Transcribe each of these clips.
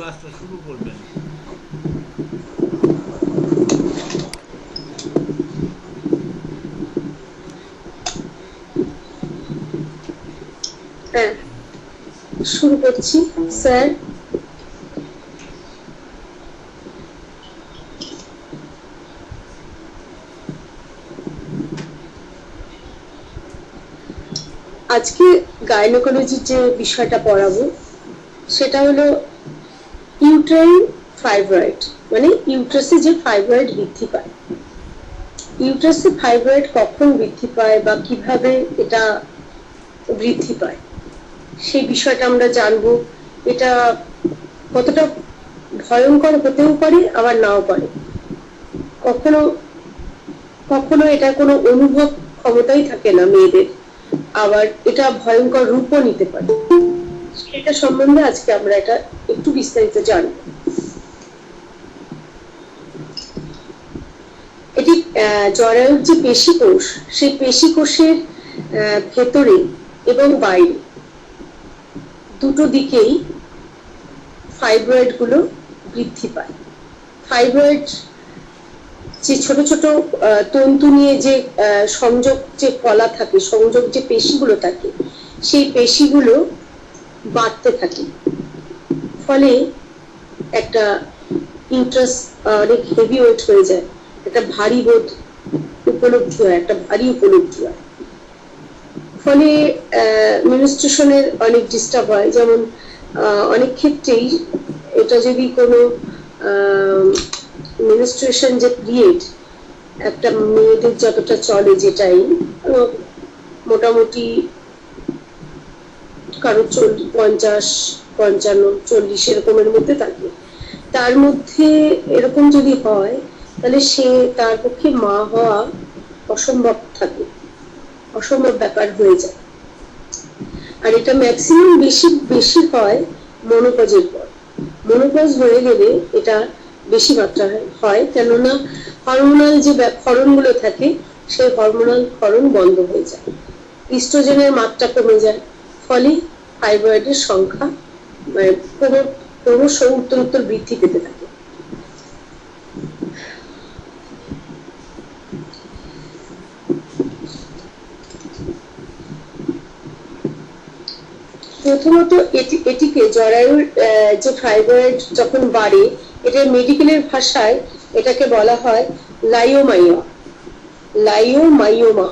ক্লাসটা শুরু করবেন? হ্যাঁ, শুরু করছি স্যার। আজকে গাইনোকোলজির যে বিষয়টা পড়াবো সেটা হলো ইউট্রাইন ফাইব্রয়েড, মানে ইউট্রাসে যে ফাইব্রয়েড বৃদ্ধি পায়। ইউট্রাসে ফাইব্রয়েড কখন বৃদ্ধি পায় বা কিভাবে এটা বৃদ্ধি পায় সেই বিষয়টা আমরা জানবো। এটা কতটা ভয়ঙ্কর হতেও পারে আবার নাও পারে, কখনো কখনো এটা কোনো অনুভব ক্ষমতাই থাকে না মেয়েদের, আবার এটা ভয়ঙ্কর রূপও নিতে পারে। এটা সম্বন্ধে আজকে আমরা এটা একটু বিস্তারিত জানব। এটি জরায়ুর যে পেশি কোষ, সেই পেশি কোষের ভেতরে এবং বাইরে দুটো দিকেই ফাইব্রয়েড গুলো বৃদ্ধি পায়। ফাইব্রয়েড যে ছোট ছোট তন্তু নিয়ে যে সংযোগ যে কলা থাকে, সংযোগ যে পেশিগুলো থাকে, সেই পেশিগুলো বাড়তে থাকে, ফলে একটা ইউট্রাস অনেক হেভি ওয়েট হয়ে যায়, একটা ভারী বোধ উপলব্ধি হয়, একটা ভারী উপলব্ধি হয়। ফলে মেনস্ট্রুয়েশনের অনেক ডিস্টার্ব হয়। যেমন অনেক ক্ষেত্রেই এটা যদি কোনো মেনস্ট্রুয়েশন যে পিরিয়ড একটা মেয়েদের যতটা চলে, যেটাই মোটামুটি কারো 50, 55, 40 এরকমের মধ্যে থাকে, তার মধ্যে এরকম যদি হয় তাহলে সে তার পক্ষে মা হওয়া অসম্ভব থাকে, অসম্ভব ব্যাপার হয়ে যায়। আর এটা ম্যাক্সিমাম বেশি হয় মনোপজের পর। মনোপজ হয়ে গেলে এটা বেশি মাত্রা হয়, কেননা হরমোনাল যে ক্ষরণগুলো থাকে সেই হরমোনাল ক্ষরণ বন্ধ হয়ে যায়, ইস্ট্রোজেনের মাত্রা কমে যায়, ফলে ফাইব্রয়েডের সংখ্যা ক্রমশ উত্তরোত্তর বৃদ্ধি পেতে থাকে। প্রথমত এটিকে জরায়ুর যে ফাইব্রয়েড যখন বাড়ে, এটা মেডিকেলের ভাষায় এটাকে বলা হয় লাইওমাইওমা।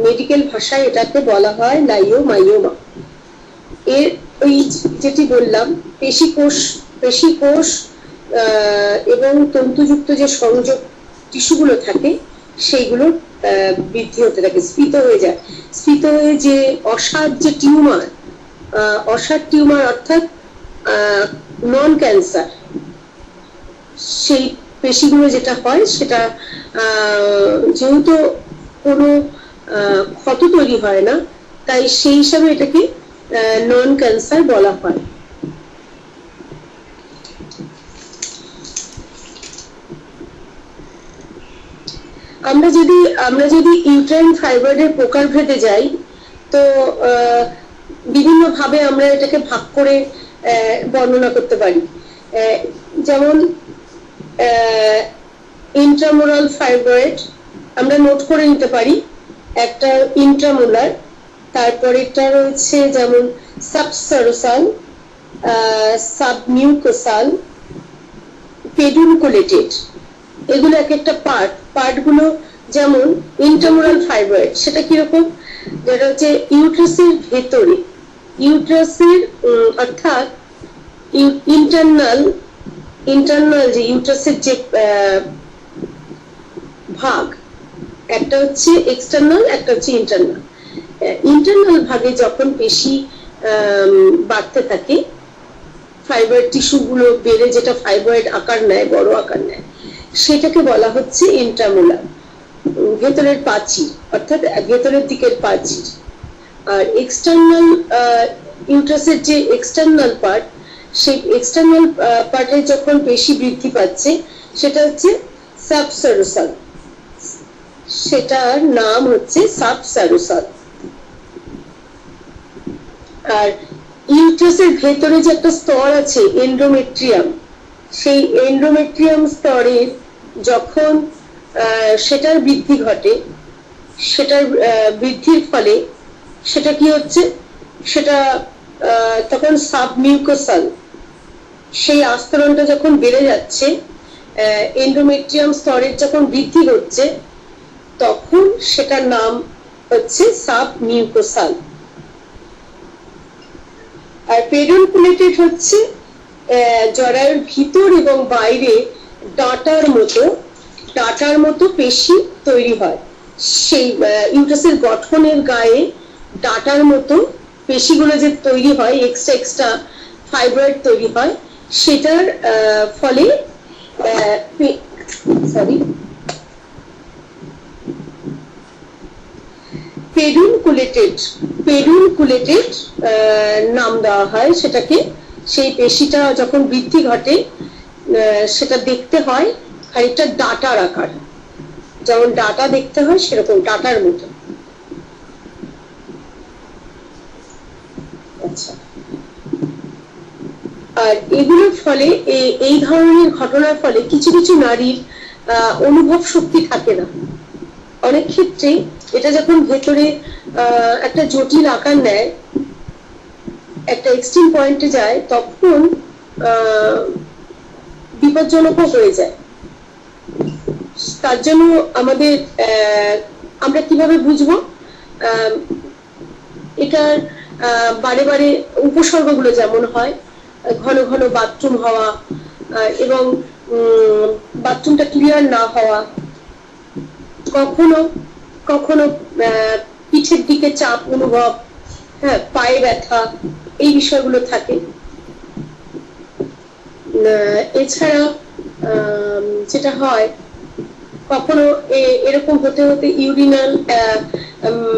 মেডিকেল ভাষায় এটাকে বলা হয় লাইওমাইওমা। এর ওই যেটি বললাম, পেশি কোষ এবং তন্তুযুক্ত যে সংযোগ টিস্যুগুলো থাকে সেইগুলো বৃদ্ধি হতে থাকে, স্ফীত হয়ে যায়। স্ফীত হয়ে যে অসার যে টিউমার, অসার টিউমার অর্থাৎ নন ক্যান্সার, সেই পেশিগুলো যেটা হয় সেটা যেহেতু কোনো ক্ষত তৈরি হয় না, তাই সেই হিসাবে এটাকে নন ক্যান্সার বলা হয়। আমরা যদি ইউট্রাইন ফাইব্রয়েডের প্রকার ভেদে যাই, তো বিভিন্ন ভাবে আমরা এটাকে ভাগ করে বর্ণনা করতে পারি। যেমন ইন্ট্রামোরাল ফাইব্রয়েড আমরা নোট করে নিতে পারি, একটা ইন্ট্রামোলার, তারপরে এটা রয়েছে যেমন সাবসারোসাল, সাবমিউকোসাল, পেডুনকুলেটেড। এগুলো এক একটা পার্টগুলো যেমন ইন্ট্রামোরাল ফাইব্রয়েড, সেটা কিরকম, যেটা হচ্ছে ইউট্রাসের ভেতরে, ইউট্রাসের অর্থাৎ ইন্টারনাল যে ইউট্রাসের যে ভাগ, একটা হচ্ছে এক্সটার্নাল, একটা হচ্ছে ইন্টারনাল। ইন্টারনাল ভাগে যখন পেশি বাড়তে থাকে, ফাইব্রয়েড টিস্যুগুলো বেড়ে যেটা ফাইব্রয়েড আকার নেয়, বড় আকার নেয়, সেটাকে বলা হচ্ছে ইন্ট্রামোলার, ভেতরের প্রাচীর, অর্থাৎ ভেতরের দিকের প্রাচীর। আর এক্সটার্নাল ইউট্রাসের যে এক্সটার্নাল পার্ট, সেই এক্সটার্নাল পার্টে যখন পেশি বৃদ্ধি পাচ্ছে সেটা হচ্ছে সাবসারোসাল, সেটার নাম হচ্ছে সাবসারোসাল। আর ইউট্রাসের ভেতরে যে একটা স্তর আছে এন্ডোমেট্রিয়াম, সেই এন্ডোমেট্রিয়াম স্তরের যখন সেটার বৃদ্ধি ঘটে, সেটার বৃদ্ধির ফলে সেটা কি হচ্ছে, সেটা তখন সাবমিউকোসাল, সেই আস্তরণটা যখন বেড়ে যাচ্ছে, এন্ডোমেট্রিয়াম স্তরের যখন বৃদ্ধি হচ্ছে, তখন সেটার নাম হচ্ছে সাবমিউকোসাল। আর পেডুনকুলেটেড হচ্ছে জরায়ুর ভিতর এবং বাইরে ডাটার মতো পেশি তৈরি হয়। সেই ইউট্রাসের গঠনের গায়ে ডাটার মতো পেশিগুলো যে তৈরি হয়, এক্সট্রা ফাইব্রয়েড তৈরি হয়, সেটার ফলে পেডুনকুলেটেড নাম দেওয়া হয় সেটাকে। সেই পেশিটা যখন বৃদ্ধি ঘটে, সেটা দেখতে হয় খানিকটা ডাটার আকার, যেমন ডাটা দেখতে হয় সেরকম ডাটার মতো। আচ্ছা, আর এগুলোর ফলে, এই ধরনের ঘটনার ফলে কিছু কিছু নারীর অনুভব শক্তি থাকে না। অনেক ক্ষেত্রে এটা যখন ভেতরে একটা জটিল আকার নেয়, একটা এক্সট্রিম পয়েন্টে যায়, তখন বিপজ্জনক হয়ে যায়। তার জন্য আমাদের আমরা কিভাবে বুঝবো এটার বারে বারে উপসর্গগুলো যেমন হয়, ঘন ঘন বাথরুম হওয়া এবং বাথরুমটা ক্লিয়ার না হওয়া, কখনো কখনো পিঠের দিকে চাপ অনুভব, হ্যাঁ, পায়ে ব্যথা, এই বিষয়গুলো থাকে। এছাড়া যেটা হয়, কখনো এরকম হতে হতে ইউরিনাল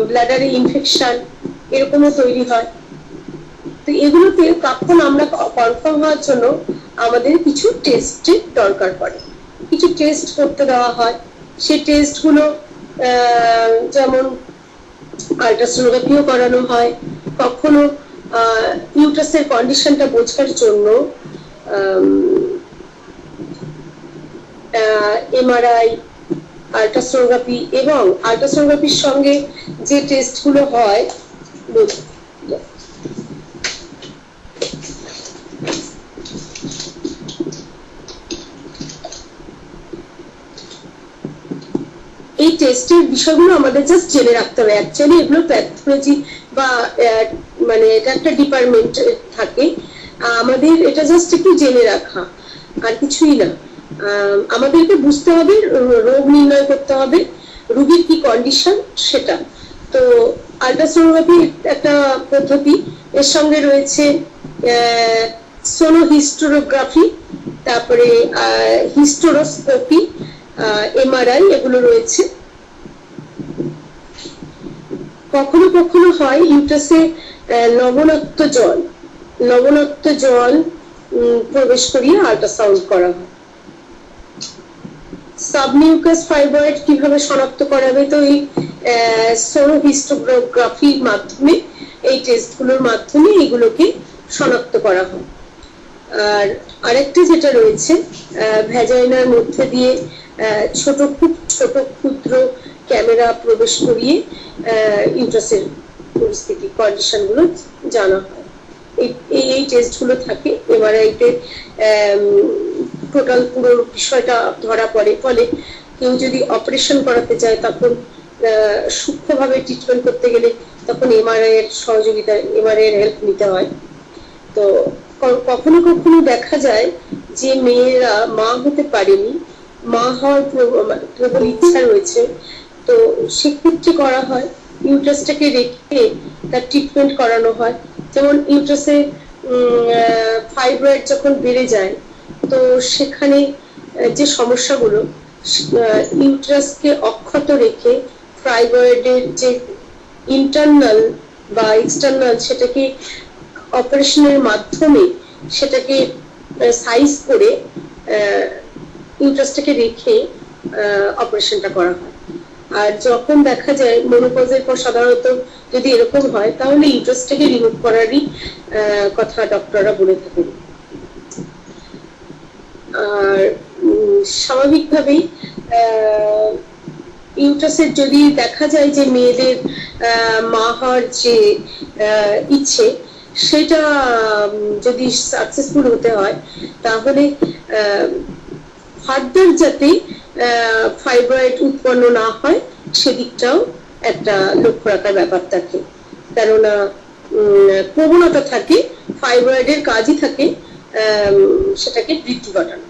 ব্লাডারে ইনফেকশন এরকমও তৈরি হয়। তো এগুলোতে তখন আমরা কনফার্ম হওয়ার জন্য আমাদের কিছু টেস্টের দরকার পড়ে, কিছু টেস্ট করতে দেওয়া হয়। সেই টেস্টগুলো যেমন আল্ট্রাসোনোগ্রাফিও করানো হয়, কখনো ইউট্রাসের কন্ডিশনটা বোঝার জন্য এমআরআই, আল্ট্রাসোনোগ্রাফি, এবং আল্ট্রাসোনোগ্রাফির সঙ্গে যে টেস্টগুলো হয়, এই টেস্টের বিষয়গুলো আমাদের জাস্ট জেনে রাখতে হবে। অ্যাকচুয়ালি এগুলো প্যাথোলজি বা মানে এটা একটা ডিপার্টমেন্ট থাকে, আমাদের এটা জাস্ট একটু জেনে রাখা, আর কিছুই না। আমাদেরকে বুঝতে হবে, রোগ নির্ণয় করতে হবে, রোগীর কি কন্ডিশন সেটা। তো আল্ট্রাসোনোগ্রাফি একটা পদ্ধতি, এর সঙ্গে রয়েছে সোনোহিস্টোগ্রাফি, তারপরে হিস্টোরোস্কোপি, এমআরআই, এগুলো রয়েছে। কখনো কখনো হয় ইউট্রাসে লবণাক্ত জল প্রবেশ করিয়ে আল্ট্রাসাউন্ড করা হয়। সাবমিউকাস ফাইব্রয়েড কিভাবে শনাক্ত করা হবে? তো এই সোনোহিস্টোগ্রাফির মাধ্যমে, এই টেস্টগুলোর মাধ্যমে এগুলোকে শনাক্ত করা হয়। আর আরেকটা যেটা রয়েছে, ভ্যাজাইনার মধ্যে দিয়ে খুব ছোট ক্ষুদ্র ক্যামেরা প্রবেশ করিয়ে ইউট্রাসের পরিস্থিতি, কন্ডিশন গুলো জানা হয়। এই টেস্টগুলো থাকে। এমআরআইতে টোটাল পুরো বিষয়টা ধরা পড়ে। ফলে কেউ যদি অপারেশন করাতে চায়, তখন সূক্ষ্মভাবে ট্রিটমেন্ট করতে গেলে তখন এমআরআই এর সহযোগিতা, এমআরআই এর হেল্প নিতে হয়। তো কখনো কখনো দেখা যায় যে মেয়েরা মা হতে পারেনি, মা হওয়ার প্রবল ইচ্ছা রয়েছে, তো সেক্ষেত্রে করা হয় ইউট্রাসটাকে রেখে তার ট্রিটমেন্ট করানো হয়। যেমন ইউট্রাসে ফাইব্রয়েড যখন বেড়ে যায়, তো সেখানে যে সমস্যাগুলো, ইউট্রাসকে অক্ষত রেখে ফাইব্রয়েডের যে ইন্টারনাল বা এক্সটার্নাল, সেটাকে অপারেশনের মাধ্যমে সেটাকে সাইজ করে ইউট্রাসটাকে রেখে অপারেশনটা করা হয়। আর যখন দেখা যায় মেনোপজের পর সাধারণত যদি এরকম হয়, তাহলে ইউট্রাসটাকে রিমুভ করারই কথা ডক্টররা বলে থাকেন। আর স্বাভাবিকভাবেই ইউটাসের যদি দেখা যায় যে মেয়েদের মা হওয়ার যে ইচ্ছে সেটা যদি সাকসেসফুল হতে হয়, তাহলে ফার্দার যাতে ফাইব্রয়েড উৎপন্ন না হয় সেদিকটাও একটা লক্ষ্য রাখার ব্যাপার থাকে। কেননা প্রবণতা থাকে, ফাইব্রয়েডের কাজই থাকে সেটাকে বৃদ্ধি ঘটানো,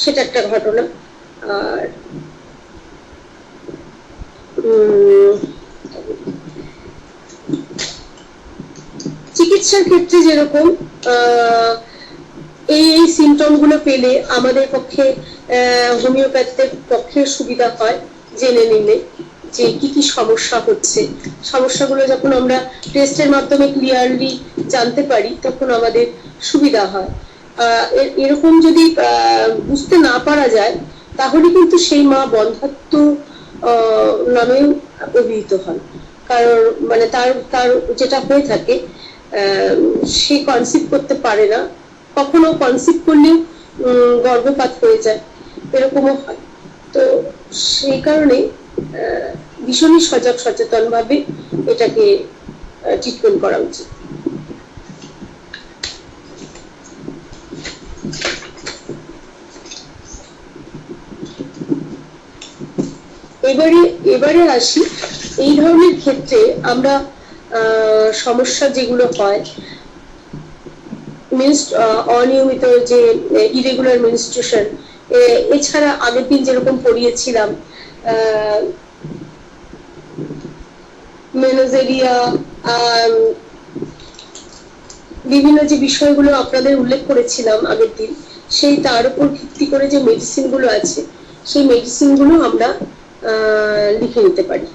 সেটা একটা ঘটনা। আর চিকিৎসার ক্ষেত্রে যেরকম এই সিমটম গুলো পেলে আমাদের পক্ষে হোমিওপ্যাথির পক্ষে সুবিধা হয় জেনে নিলে যে কি কি সমস্যা হচ্ছে। সমস্যাগুলো যখন আমরা টেস্টের মাধ্যমে ক্লিয়ারলি জানতে পারি তখন আমাদের সুবিধা হয়। এরকম যদি বুঝতে না পারা যায় তাহলে কিন্তু সেই মা বন্ধ্যাত্ব নামেও অভিহিত হন। কারণ মানে তার যেটা হয়ে থাকে, সে কনসিভ করতে পারে না, কখনো কনসিভ করলেও গর্ভপাত হয়ে যায়, এরকমও হয়। তো সেই কারণে ভীষণই সজাগ সচেতন ভাবে এটাকে ট্রিটমেন্ট করা উচিত। এবারে আসি এই ধরনের ক্ষেত্রে আমরা সমস্যা যেগুলো হয়, অনিয়মিত যে ইরেগুলার মেনস্ট্রুয়েশন, এছাড়া আগের দিন যেরকম পড়িয়েছিলাম মেনোজেরিয়া, বিভিন্ন যে বিষয়গুলো আপনাদের উল্লেখ করেছিলাম আগের দিন, সেই তার উপর ভিত্তি করে যে মেডিসিন গুলো আছে সেই মেডিসিন গুলো আমরা লিখে নিতে পারি।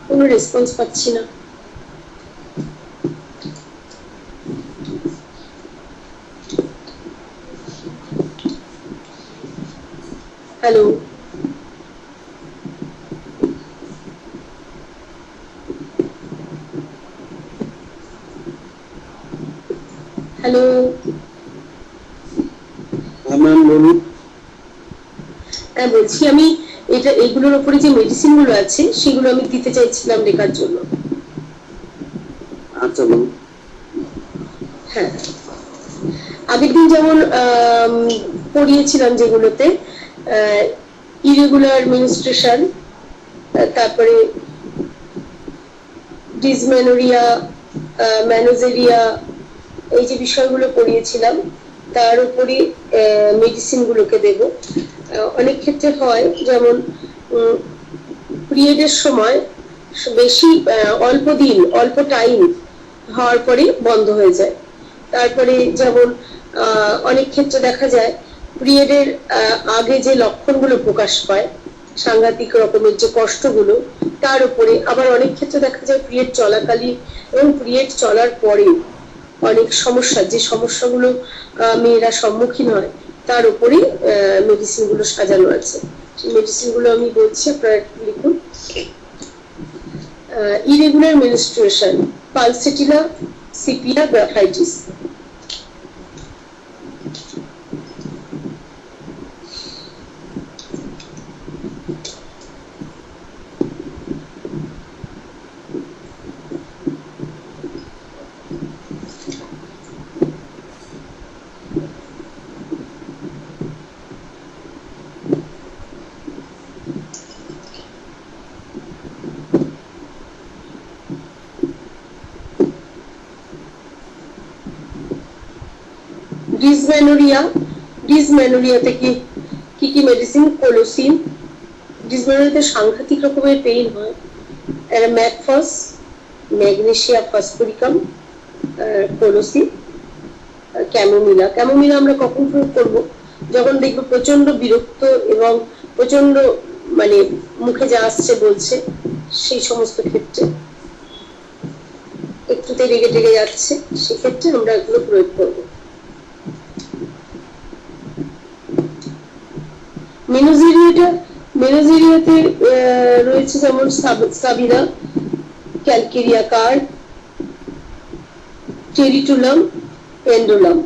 কোনো রেসপন্স পাচ্ছি না। হ্যালো, হ্যালো, হ্যাঁ বলছি, আমি এটা এগুলোর উপরে যে মেডিসিন গুলো আছে সেগুলো আমি দিতে চাইছিলাম লেখার জন্য। আচ্ছা বলুন। হ্যাঁ, আগের দিন যেমন পড়িয়েছিলাম যেগুলোতে ইরেগুলার মেনস্ট্রুয়েশন, তারপরে ডিসমেনোরিয়া, ম্যানোজেরিয়া, এই যে বিষয়গুলো পড়িয়েছিলাম তার উপরে মেডিসিন গুলোকে দেব। অনেক ক্ষেত্রে হয় যেমন পিরিয়ডের সময় বেশি অল্প দিন অল্প টাইম হওয়ার পরে বন্ধ হয়ে যায়। তারপরে যেমন অনেক ক্ষেত্রে দেখা যায় পিরিয়ডের আগে যে লক্ষণগুলো প্রকাশ পায়, সাংঘাতিক রকমের যে কষ্টগুলো, তার উপরে আবার অনেক ক্ষেত্রে দেখা যায় পিরিয়ড চলাকালীন এবং পিরিয়ড চলার পরে অনেক সমস্যা, যে সমস্যাগুলো মেয়েরা সম্মুখীন হয় তার উপরে মেডিসিন গুলো সাজানো আছে। মেডিসিন গুলো আমি বলছি, আপনারা লিখুন। Irregular menstruation, pulsatilla sepia graphites. ডিসমেনোরিয়াতে কি কি মেডিসিন? কোলোসিন। ডিসমেনোরিয়াতে সাংঘাতিক রকমের পেইন হয়। ম্যাকফস, ম্যাগনেসিয়া ফসফোরিকাম, কোলোসিন, ক্যামোমিলা। ক্যামোমিলা আমরা কখন প্রয়োগ করব? যখন দেখবো প্রচন্ড বিরক্ত এবং প্রচন্ড মানে মুখে যা আসছে বলছে, সেই সমস্ত ক্ষেত্রে, একটুতে রেগে টেগে যাচ্ছে, সেক্ষেত্রে আমরা এগুলো প্রয়োগ করবো। মেনোজেরিয়া মেনোজেরিয়াতে রয়েছে যেমন সাবিনা, ক্যালকেরিয়া কার্ড, টেরিটুলাম, পেন্ডুলাম।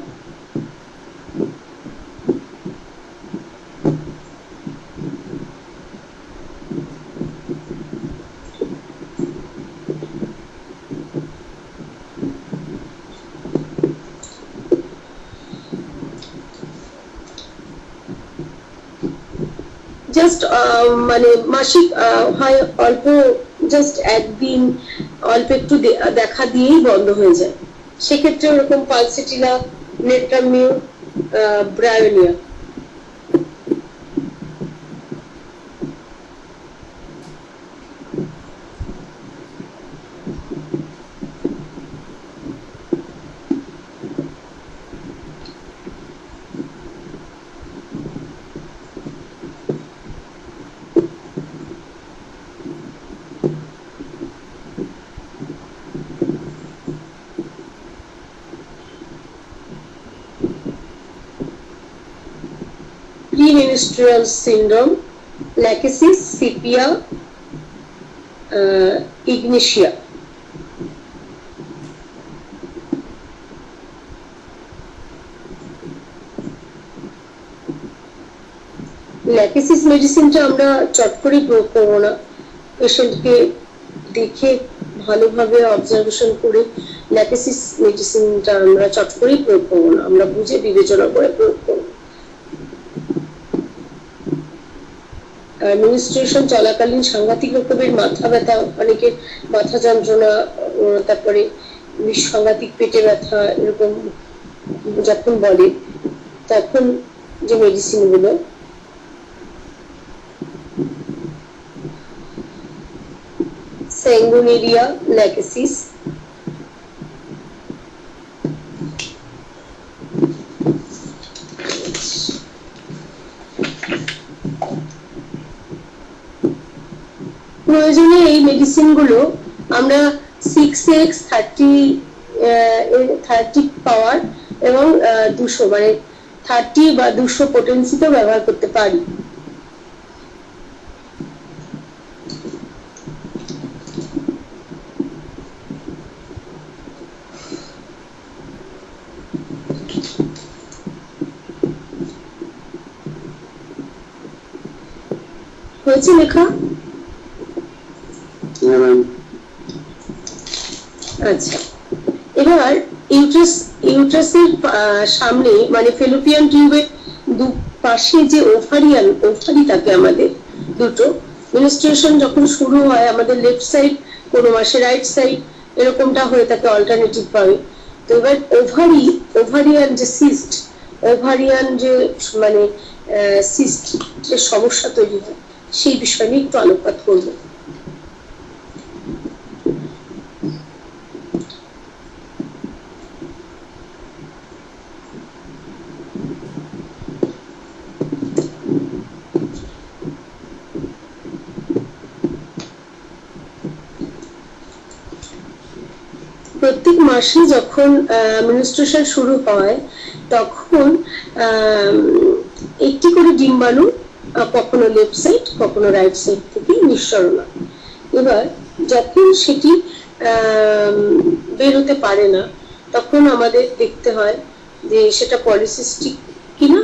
জাস্ট মানে মাসিক হয় অল্প, জাস্ট একদিন অল্প একটু দেখা দিয়েই বন্ধ হয়ে যায়, সেক্ষেত্রে ওরকম pulsatilla, natrum mur, bryonia. Premenstrual syndrome, lachesis, sepia, ignitia. Lachesis মেডিসিনটা আমরা চট করে প্রয়োগ করবো না, পেশেন্টকে দেখে ভালোভাবে অবজারভেশন করে ল্যাকেসিস মেডিসিনটা আমরা চট করেই প্রয়োগ করবো না, আমরা বুঝে বিবেচনা করে প্রয়োগ করবো। অ্যাডমিনিস্ট্রেশন চলাকালীন সাংঘাতিক রকমের মাথা ব্যথা, অনেকের মাথা যন্ত্রণা, তারপরে সাংঘাতিক পেটে ব্যথা, এরকম যখন বলে তখন যে মেডিসিন গুলো স্যাঙ্গুইনেরিয়া, ল্যাকেসিস, প্রয়োজনে এই মেডিসিন গুলো আমরা 6x 30 পাওয়ার এবং 200 মানে 30 বা 200 পোটেন্সিতেও ব্যবহার করতে পারি। হয়েছে লেখা? আচ্ছা, এবার ইউট্রাসের সামনে মানে ফেলোপিয়ান টিউবের দুপাশে যে ওভারি থাকে আমাদের দুটো, মেনস্ট্রুয়েশন যখন শুরু হয় আমাদের লেফট সাইড, কোনো মাসে রাইট সাইড, এরকমটা হয়ে থাকে অল্টারনেটিভ ভাবে। তো এবার ওভারিয়ান যে সিস্ট, ওভারিয়ান যে মানে সিস্ট যে সমস্যা তৈরি হয় সেই বিষয় নিয়ে একটু আলোকপাত করবো। প্রত্যেক মাসে যখন মেনস্ট্রুয়েশন শুরু হয় তখন একটি করে ডিম্বাণু কখনো লেফট সাইড কখনো রাইট সাইড থেকে নিঃসরণ হয়। এবার যখন সেটি বেরোতে পারে না তখন আমাদের দেখতে হয় যে সেটা পলিসিস্টিক কিনা,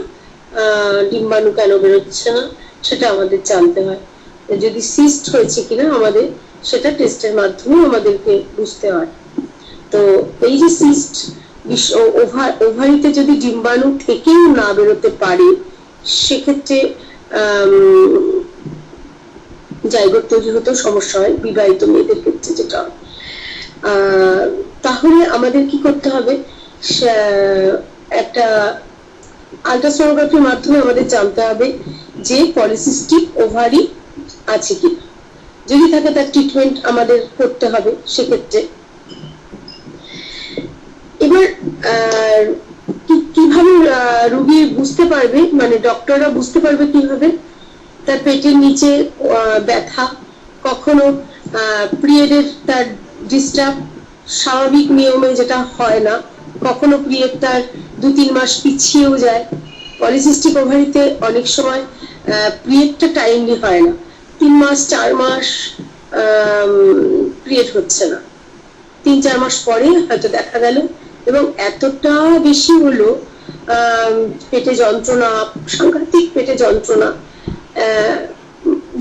ডিম্বাণু কেন বেরোচ্ছে না সেটা আমাদের জানতে হয়। যদি সিস্ট হয়েছে কিনা আমাদের সেটা টেস্টের মাধ্যমে আমাদেরকে বুঝতে হয়। তো এই যে সিস্ট ওভারিতে যদি ডিম্বাণু থেকেও না বেরোতে পারে সেক্ষেত্রে জাইগোট তৈরি হতেও সমস্যা হয় বিবাহিত মেয়েদের ক্ষেত্রে যেটা। তাহলে আমাদের কি করতে হবে, একটা আল্ট্রাসোনোগ্রাফির মাধ্যমে আমাদের জানতে হবে যে পলিসিস্টিক ওভারি আছে কিনা, যদি থাকে তার ট্রিটমেন্ট আমাদের করতে হবে সেক্ষেত্রে। এবার কিভাবে রোগী বুঝতে পারবে, মানে ডক্টররা বুঝতে পারবে কিভাবে, তার পেটের নিচে ব্যথা, কখনো পিরিয়ডের তার ডিস্টার্ব স্বাভাবিক নিয়মে যেটা হয় না, কখনো পিরিয়ড তার 2-3 মাস পিছিয়েও যায়। পলিসিস্টিক ওভারিতে অনেক সময় পিরিয়ডটা টাইমলি হয় না, 3 মাস 4 মাস পিরিয়ড হচ্ছে না, 3-4 মাস পরে হয়তো দেখা গেল, এবং এতটা বেশি হলো পেটে যন্ত্রণা, সাংঘাতিক পেটে যন্ত্রণা,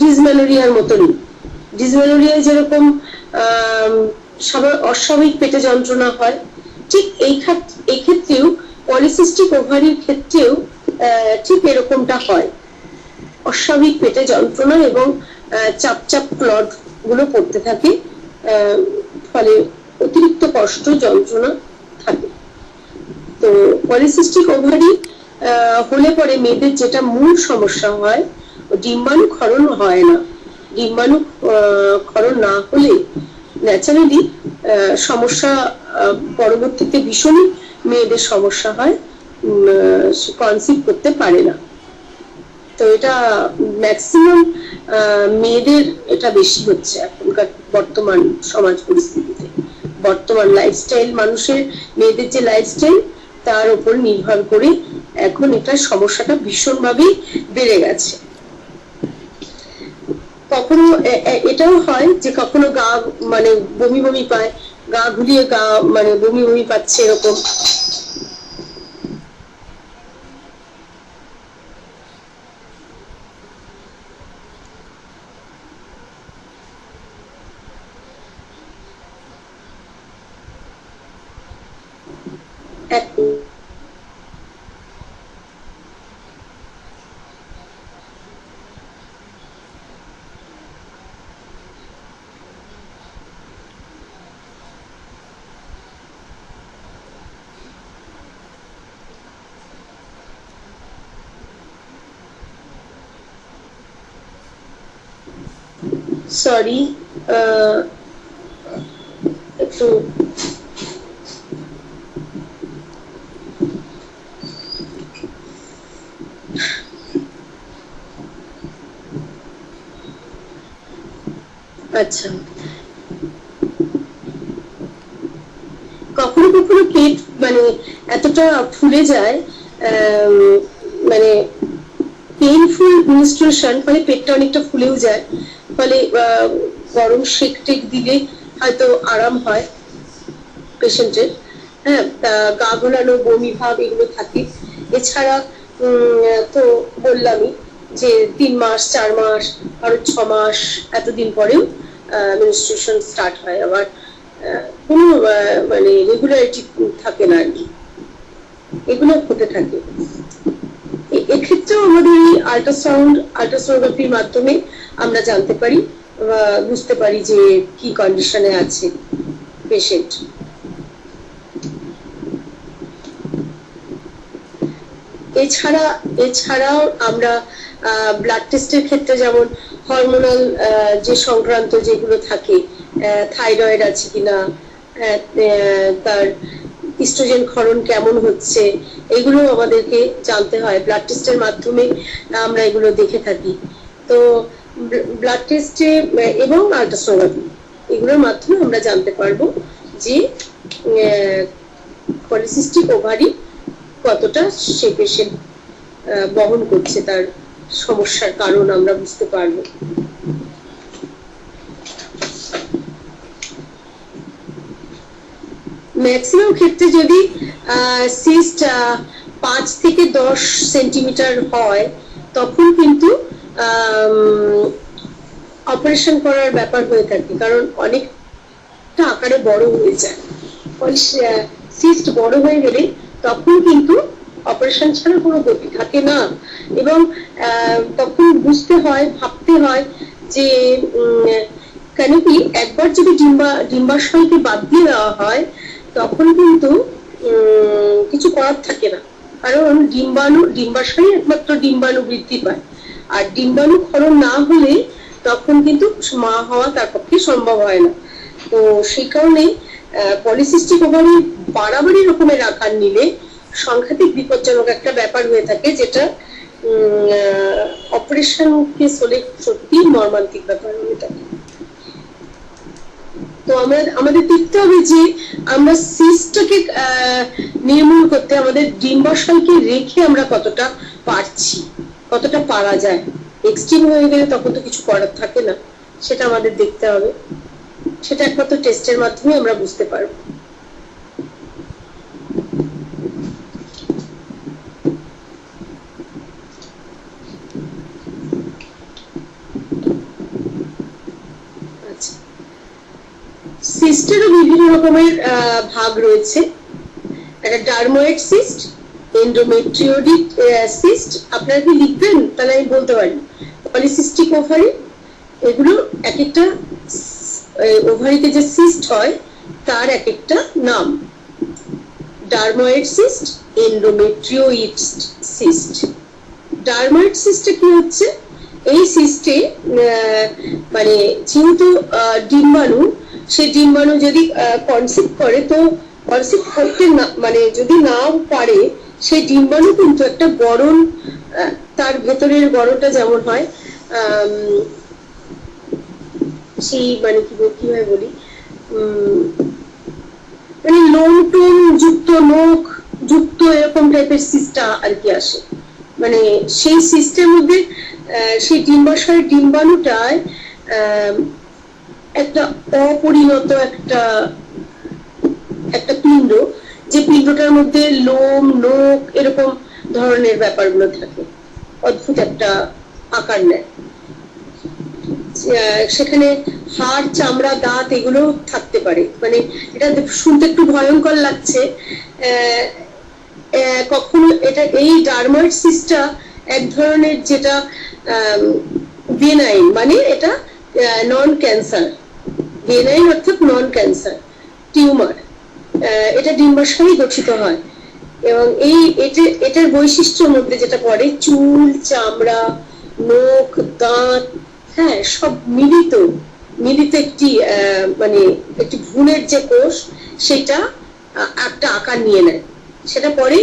ডিসমেনোরিয়ার মতনই। ডিসমেনোরিয়ায় যেরকম অস্বাভাবিক পেটে যন্ত্রণা হয়, ঠিক এই ক্ষেত্রেও পলিসিস্টিক ওভারির ক্ষেত্রেও ঠিক এরকমটা হয়, অস্বাভাবিক পেটে যন্ত্রণা এবং চাপ চাপ ক্লট গুলো পড়তে থাকে, ফলে অতিরিক্ত কষ্ট যন্ত্রণা থাকে। তো পলিসিস্টিক ওভারি হলে পরে মেয়েদের যেটা মূল সমস্যা হয়, ডিম্বাণু ক্ষরণ হয় না। ডিম্বাণু ক্ষরণ না হলে ন্যাচারালি সমস্যা পরবর্তীতে ভীষণই মেয়েদের সমস্যা হয়, কনসিভ করতে পারে না। তো এটা ম্যাক্সিমাম মেয়েদের এটা বেশি হচ্ছে এখনকার বর্তমান সমাজ পরিস্থিতিতে, বর্তমান লাইফস্টাইল, মানুষের মেয়েদের যে লাইফস্টাইল তার উপর নির্ভর করে এখন এটা সমস্যাটা ভীষণভাবে বেড়ে গেছে। কখনো এটাও হয় যে কখনো গা মানে বমি বমি পায়, গা ঘুরিয়ে গা মানে বমি বমি পাচ্ছে এরকম। সরি, একটু আচ্ছা, কখনো কখনো পেট মানে এতটা ফুলে যায়, মানে পেইনফুল মেনস্ট্রুয়েশন, ফলে পেটটা অনেকটা ফুলেও যায়, ফলে গরম শেক টেক দিলে হয়তো আরাম হয় পেশেন্টের। হ্যাঁ, গা গোলানো, বমি ভাব এগুলো থাকে। এছাড়া তো বললামই যে 3 মাস 4 মাস আরো 6 মাস এতদিন পরেও মেনস্ট্রুয়েশন স্টার্ট হয়, আবার কোনো মানে রেগুলারিটি থাকে না আর কি, এগুলো হতে থাকে। এক্ষেত্রেও আমাদের এই আল্ট্রাসোনোগ্রাফির মাধ্যমে আমরা জানতে পারি, বুঝতে পারি যে কি কন্ডিশনে আছে পেশেন্ট। এছাড়াও আমরা ব্লাড টেস্টের ক্ষেত্রে যেমন হরমোনাল যে সংক্রান্ত যেগুলো থাকে, থাইরয়েড আছে কিনা, তার ইস্ট্রোজেন ক্ষরণ কেমন হচ্ছে, এগুলো আমাদেরকে জানতে হয়, ব্লাড টেস্টের মাধ্যমে আমরা এগুলো দেখে থাকি। তো ব্লাড টেস্টে এবং আল্ট্রাসোনোগ্রাফি এগুলোর মাধ্যমে আমরা জানতে পারবো যে পলিসিস্টিক ওভারি কতটা সে পেশেন্ট বহন করছে, তার সমস্যার কারণ আমরা বুঝতে পারবো। ম্যাক্সিমাম ক্ষেত্রে যদি সিস্ট 5 থেকে 10 সেন্টিমিটার হয়, তখন কিন্তু অপারেশন করার ব্যাপার হয়ে থাকে, কারণ অনেকটা আকারে বড় হয়ে যায়। সিস্ট বড় হয়ে গেলে তখন কিন্তু অপারেশন ছাড়া কোনো গতি থাকে না, এবং তখন বুঝতে হয়, ভাবতে হয় যে কেন কি একবার যদি ডিম্বাশয়কে বাদ দিয়ে দেওয়া হয় তখন কিন্তু কিছু করার থাকে না, কারণ ডিম্বাশয় একমাত্র ডিম্বাণু বৃদ্ধি পায়, আর ডিম্বাণু ক্ষরণ না হলে তখন কিন্তু মা হওয়া তার পক্ষে সম্ভব হয় না। তো সেই কারণে পলিসিস্টিক ওভারি বাড়াবাড়ি রকমের আকার নিলে সাংঘাতিক বিপজ্জনক একটা ব্যাপার হয়ে থাকে, যেটা অপারেশন কেস হলে সত্যি মর্মান্তিক ব্যাপার হয়ে থাকে। তো আমাদের দেখতে হবে যে আমরা সিস্টটাকে নির্মূল করতে আমাদের ডিম্বাশয়কে রেখে আমরা কতটা পারছি। কতটা পারা যায়। এক্সট্রিম হয়ে গেলে তখন তো কিছু করার থাকে না, সেটা আমাদের দেখতে হবে। সেটা একমাত্র টেস্টের মাধ্যমে আমরা বুঝতে পারবো। সিস্টেরও বিভিন্ন রকমের ভাগ রয়েছে। একটা ডার্মোয়েড সিস্ট, এন্ডোমেট্রিওডিক সিস্ট, আপনারা কি লিখবেন তাহলে আমি বলতে পারি। পলিসিস্টিক ওভারি, এগুলো এক একটা ওভারিতে যে সিস্ট হয় তার এক একটা নাম। ডার্মোয়েড সিস্ট, এন্ডোমেট্রিওইড সিস্ট। ডার্মোয়েড সিস্টে কি হচ্ছে, এই সিস্টে মানে যেহেতু ডিম্বাণু, সেই ডিম্বাণু যদি কনসিভ করে, তো কনসিভ করতে মানে যদি নাও পারে, সেই ডিম্বাণু কিন্তু একটা গড়ন, তার ভেতরের গড়নটা যেমন হয় সেই মানে কিভাবে বলি, মানে লোম টোম যুক্ত, নখ যুক্ত এরকম টাইপের সিস্টা আর কি আসে। মানে সেই সিস্টের মধ্যে সেই ডিম্বাশয়ের ডিম্বাণুটায় একটা অপরিণত একটা পিণ্ড, যে পিণ্ডটার মধ্যে লোম নখ এরকম ধরনের ব্যাপারগুলো থাকে, অদ্ভুত একটা আকার নেয়। সেখানে হাড়, চামড়া, দাঁত এগুলো থাকতে পারে। মানে এটা শুনতে একটু ভয়ঙ্কর লাগছে, কখনো এটা এই ডার্মোয়েড সিস্টটা এক ধরনের যেটা বেনাইন, মানে এটা নন ক্যান্সার। বেনাইন অর্থাৎ নন ক্যান্সার টিউমার। এটা ডিম্বাশয়ে গঠিত হয় এবং এটার বৈশিষ্ট্যের মধ্যে যেটা পড়ে, চুল, চামড়া, নখ, দাঁত, হ্যাঁ, সব মিলিত একটি মানে একটি ভ্রূণের যে কোষ, সেটা একটা আকার নিয়ে নেয়। সেটা পরে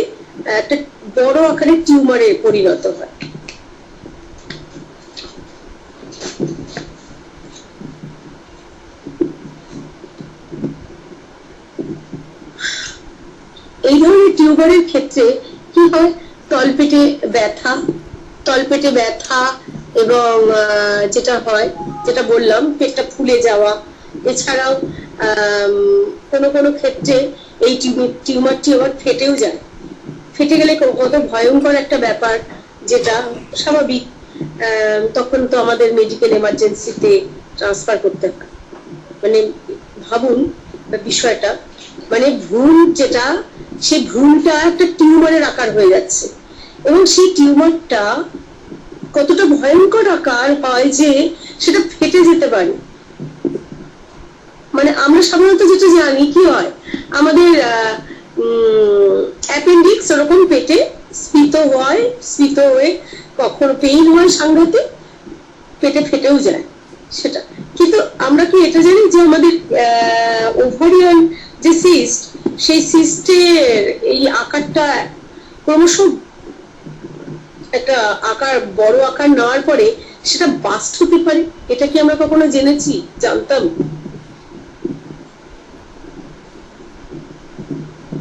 একটা বড় আকারের টিউমারে পরিণত হয়। এই ধরনের টিউমারের ক্ষেত্রে কি হয়, তলপেটে ব্যথা এবং যেটা হয়, যেটা বললাম, পেটটা ফুলে যাওয়া। এছাড়াও কোনো ক্ষেত্রে এই টিউমারটি আবার ফেটেও যায়। ফেটে গেলে কত ভয়ঙ্কর একটা ব্যাপার, যেটা স্বাভাবিক। তখন তো আমাদের মেডিকেল এমার্জেন্সিতে ট্রান্সফার করতে হয়। মানে ভাবুন বিষয়টা, মানে ভ্রূণ যেটা, সেই ভ্রূণটা একটা টিউমারের আকার হয়ে যাচ্ছে, এবং সেই টিউমারটা কতটা ভয়ঙ্কর আকার হয় যে সেটা ফেটে যেতে পারে। মানে আমরা সাধারণত যেটা জানি কি হয়, আমাদের অ্যাপেন্ডিক্স ওরকম পেটে স্ফীত হয়ে কখনো পেইন হয় সাংঘাতিক, পেটে ফেটেও যায় সেটা। কিন্তু আমরা কি এটা জানি যে আমাদের ওভারিয়ান যে সিস্ট, সেই সিস্টের এই আকারটা ক্রমশ একটা বড় আকার নেওয়ার পরে সেটা বাস্ট হতে পারে? এটা কি আমরা কখনো জেনেছি, জানতাম?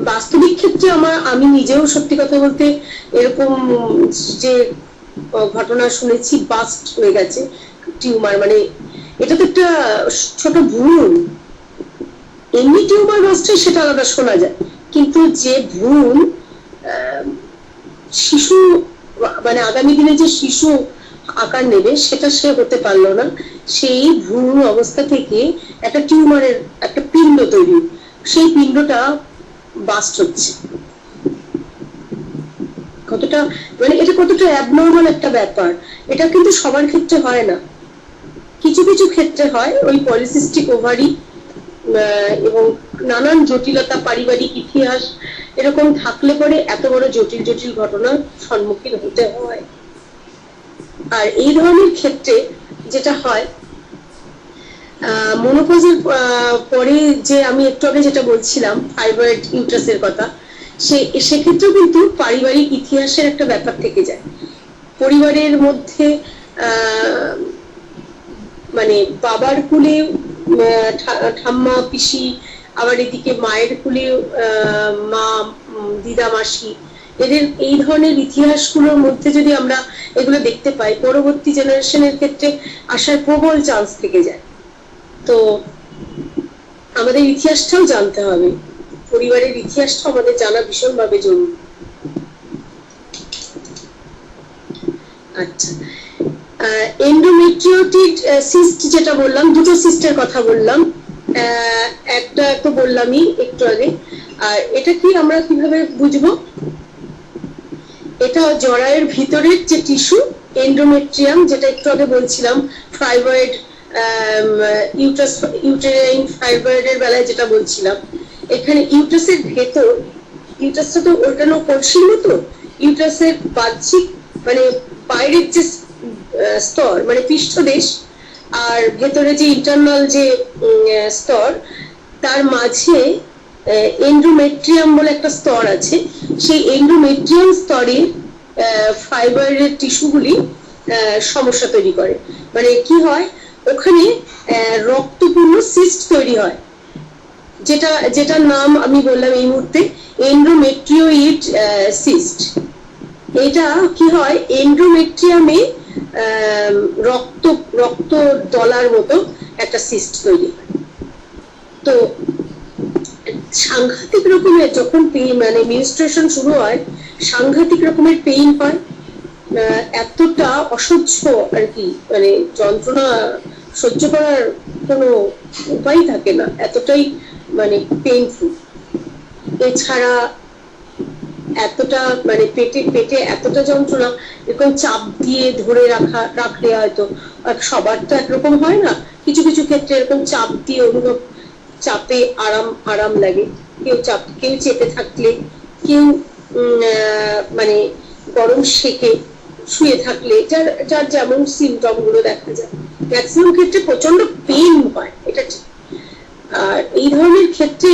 বাস্তবিক ক্ষেত্রে আমি নিজেও সত্যি কথা বলতে এরকম যে ঘটনা শুনেছি, বাস্ট হয়ে গেছে টিউমার। মানে এটা তো একটা ছোট ভ্রূণ, এমনি টিউমার বাস্ট হয় সেটা আলাদা শোনা যায়, কিন্তু যে ভ্রূণ শিশু, মানে আগামী দিনে যে শিশু আকার নেবে, সেটা সে হতে পারলো না। সেই ভ্রূণ অবস্থা থেকে একটা টিউমারের একটা পিণ্ড তৈরি, সেই পিণ্ডটা বাস্ট হচ্ছে। কতটা মানে এটা কতটা অ্যাবনর্মাল একটা ব্যাপার। এটা কিন্তু সবার ক্ষেত্রে হয় না, কিছু ক্ষেত্রে হয়। ওই পলিসিস্টিক ওভারি এবং নানান জটিলতা, পারিবারিক ইতিহাস এরকম থাকলে পরে এত বড় জটিল ঘটনার সম্মুখীন হতে হয়। আর এই ধরনের ক্ষেত্রে যেটা হয়, মেনোপজের পরে যে আমি একটু আগে যেটা বলছিলাম ফাইব্রয়েড ইউট্রাসের কথা, সেক্ষেত্রেও কিন্তু পারিবারিক ইতিহাসের একটা ব্যাপার থেকে যায়। পরিবারের মধ্যে মানে বাবার কুলে ঠাম্মা, পিসি, আবার এদিকে মায়ের কুলে মা, দিদা, মাসি, এদের এই ধরনের ইতিহাসগুলোর মধ্যে যদি আমরা এগুলো দেখতে পাই, পরবর্তী জেনারেশনের ক্ষেত্রে আসার প্রবল চান্স থেকে যায়। তো আমাদের ইতিহাসটাও জানতে হবে, পরিবারের ইতিহাসটা আমাদের জানা ভীষণভাবে জরুরি। আচ্ছা, এন্ডোমেট্রিওটিক সিস্ট যেটা বললাম, দুটো সিস্টের কথা বললাম, একটা তো বললামই একটু আগে। আর এটা কি আমরা কিভাবে বুঝবো? এটা জরায়ুর ভিতরের যে টিস্যু এন্ডোমেট্রিয়াম, যেটা একটু আগে বলছিলাম ফাইব্রয়েড, ইউটেরাইন ফাইব্রয়েডের বেলায় যেটা বলছিলাম, এখানে ইউটাসের ভেতর, ইউটাসটা তো ওল্টানো কলসির মতো, ইউটাসের বাহ্যিক মানে বাইরের যে স্তর মানে পৃষ্ঠদেশ, আর ভেতরে যে ইন্টারনাল যে স্তর, তার মাঝে এন্ডোমেট্রিয়াম বলে একটা স্তর আছে। সেই এন্ডোমেট্রিয়াম স্তরে ফাইবারের টিস্যুগুলি সমস্যা তৈরি করে। মানে কি হয়, ওখানে রক্তপূর্ণ সিস্ট তৈরি হয়, যেটার নাম আমি বললাম এই মুহূর্তে এন্ডোমেট্রিওইড সিস্ট। এটা কি হয়, এন্ডোমেট্রিয়ামে রক্ত দলার মতো একটা সিস্ট তৈরি হয়। তো সাংঘাতিক রকমের যখন মানে মেনস্ট্রুয়েশন শুরু হয়, সাংঘাতিক রকমের পেইন হয়, এতটা অসহ্য আর কি, মানে যন্ত্রণা সহ্য করার কোনো উপায় থাকে না, এতটাই মানে পেইনফুল। এছাড়া এতটা মানে পেটে এতটা যন্ত্রণা, এরকম চাপ দিয়ে ধরে রাখলে হয়তো সবার তো একরকম হয় না, কিছু কিছু ক্ষেত্রে এরকম চাপ দিয়ে অনুভব, চাপে আরাম লাগে, কেউ চেপে থাকলে, কেউ মানে গরম সেকে শুয়ে থাকলে, যার যেমন সিমটম গুলো দেখা যায়, ম্যাক্সিমাম ক্ষেত্রে প্রচন্ড পেইন হয়, এটা ঠিক। আর এই ধরনের ক্ষেত্রে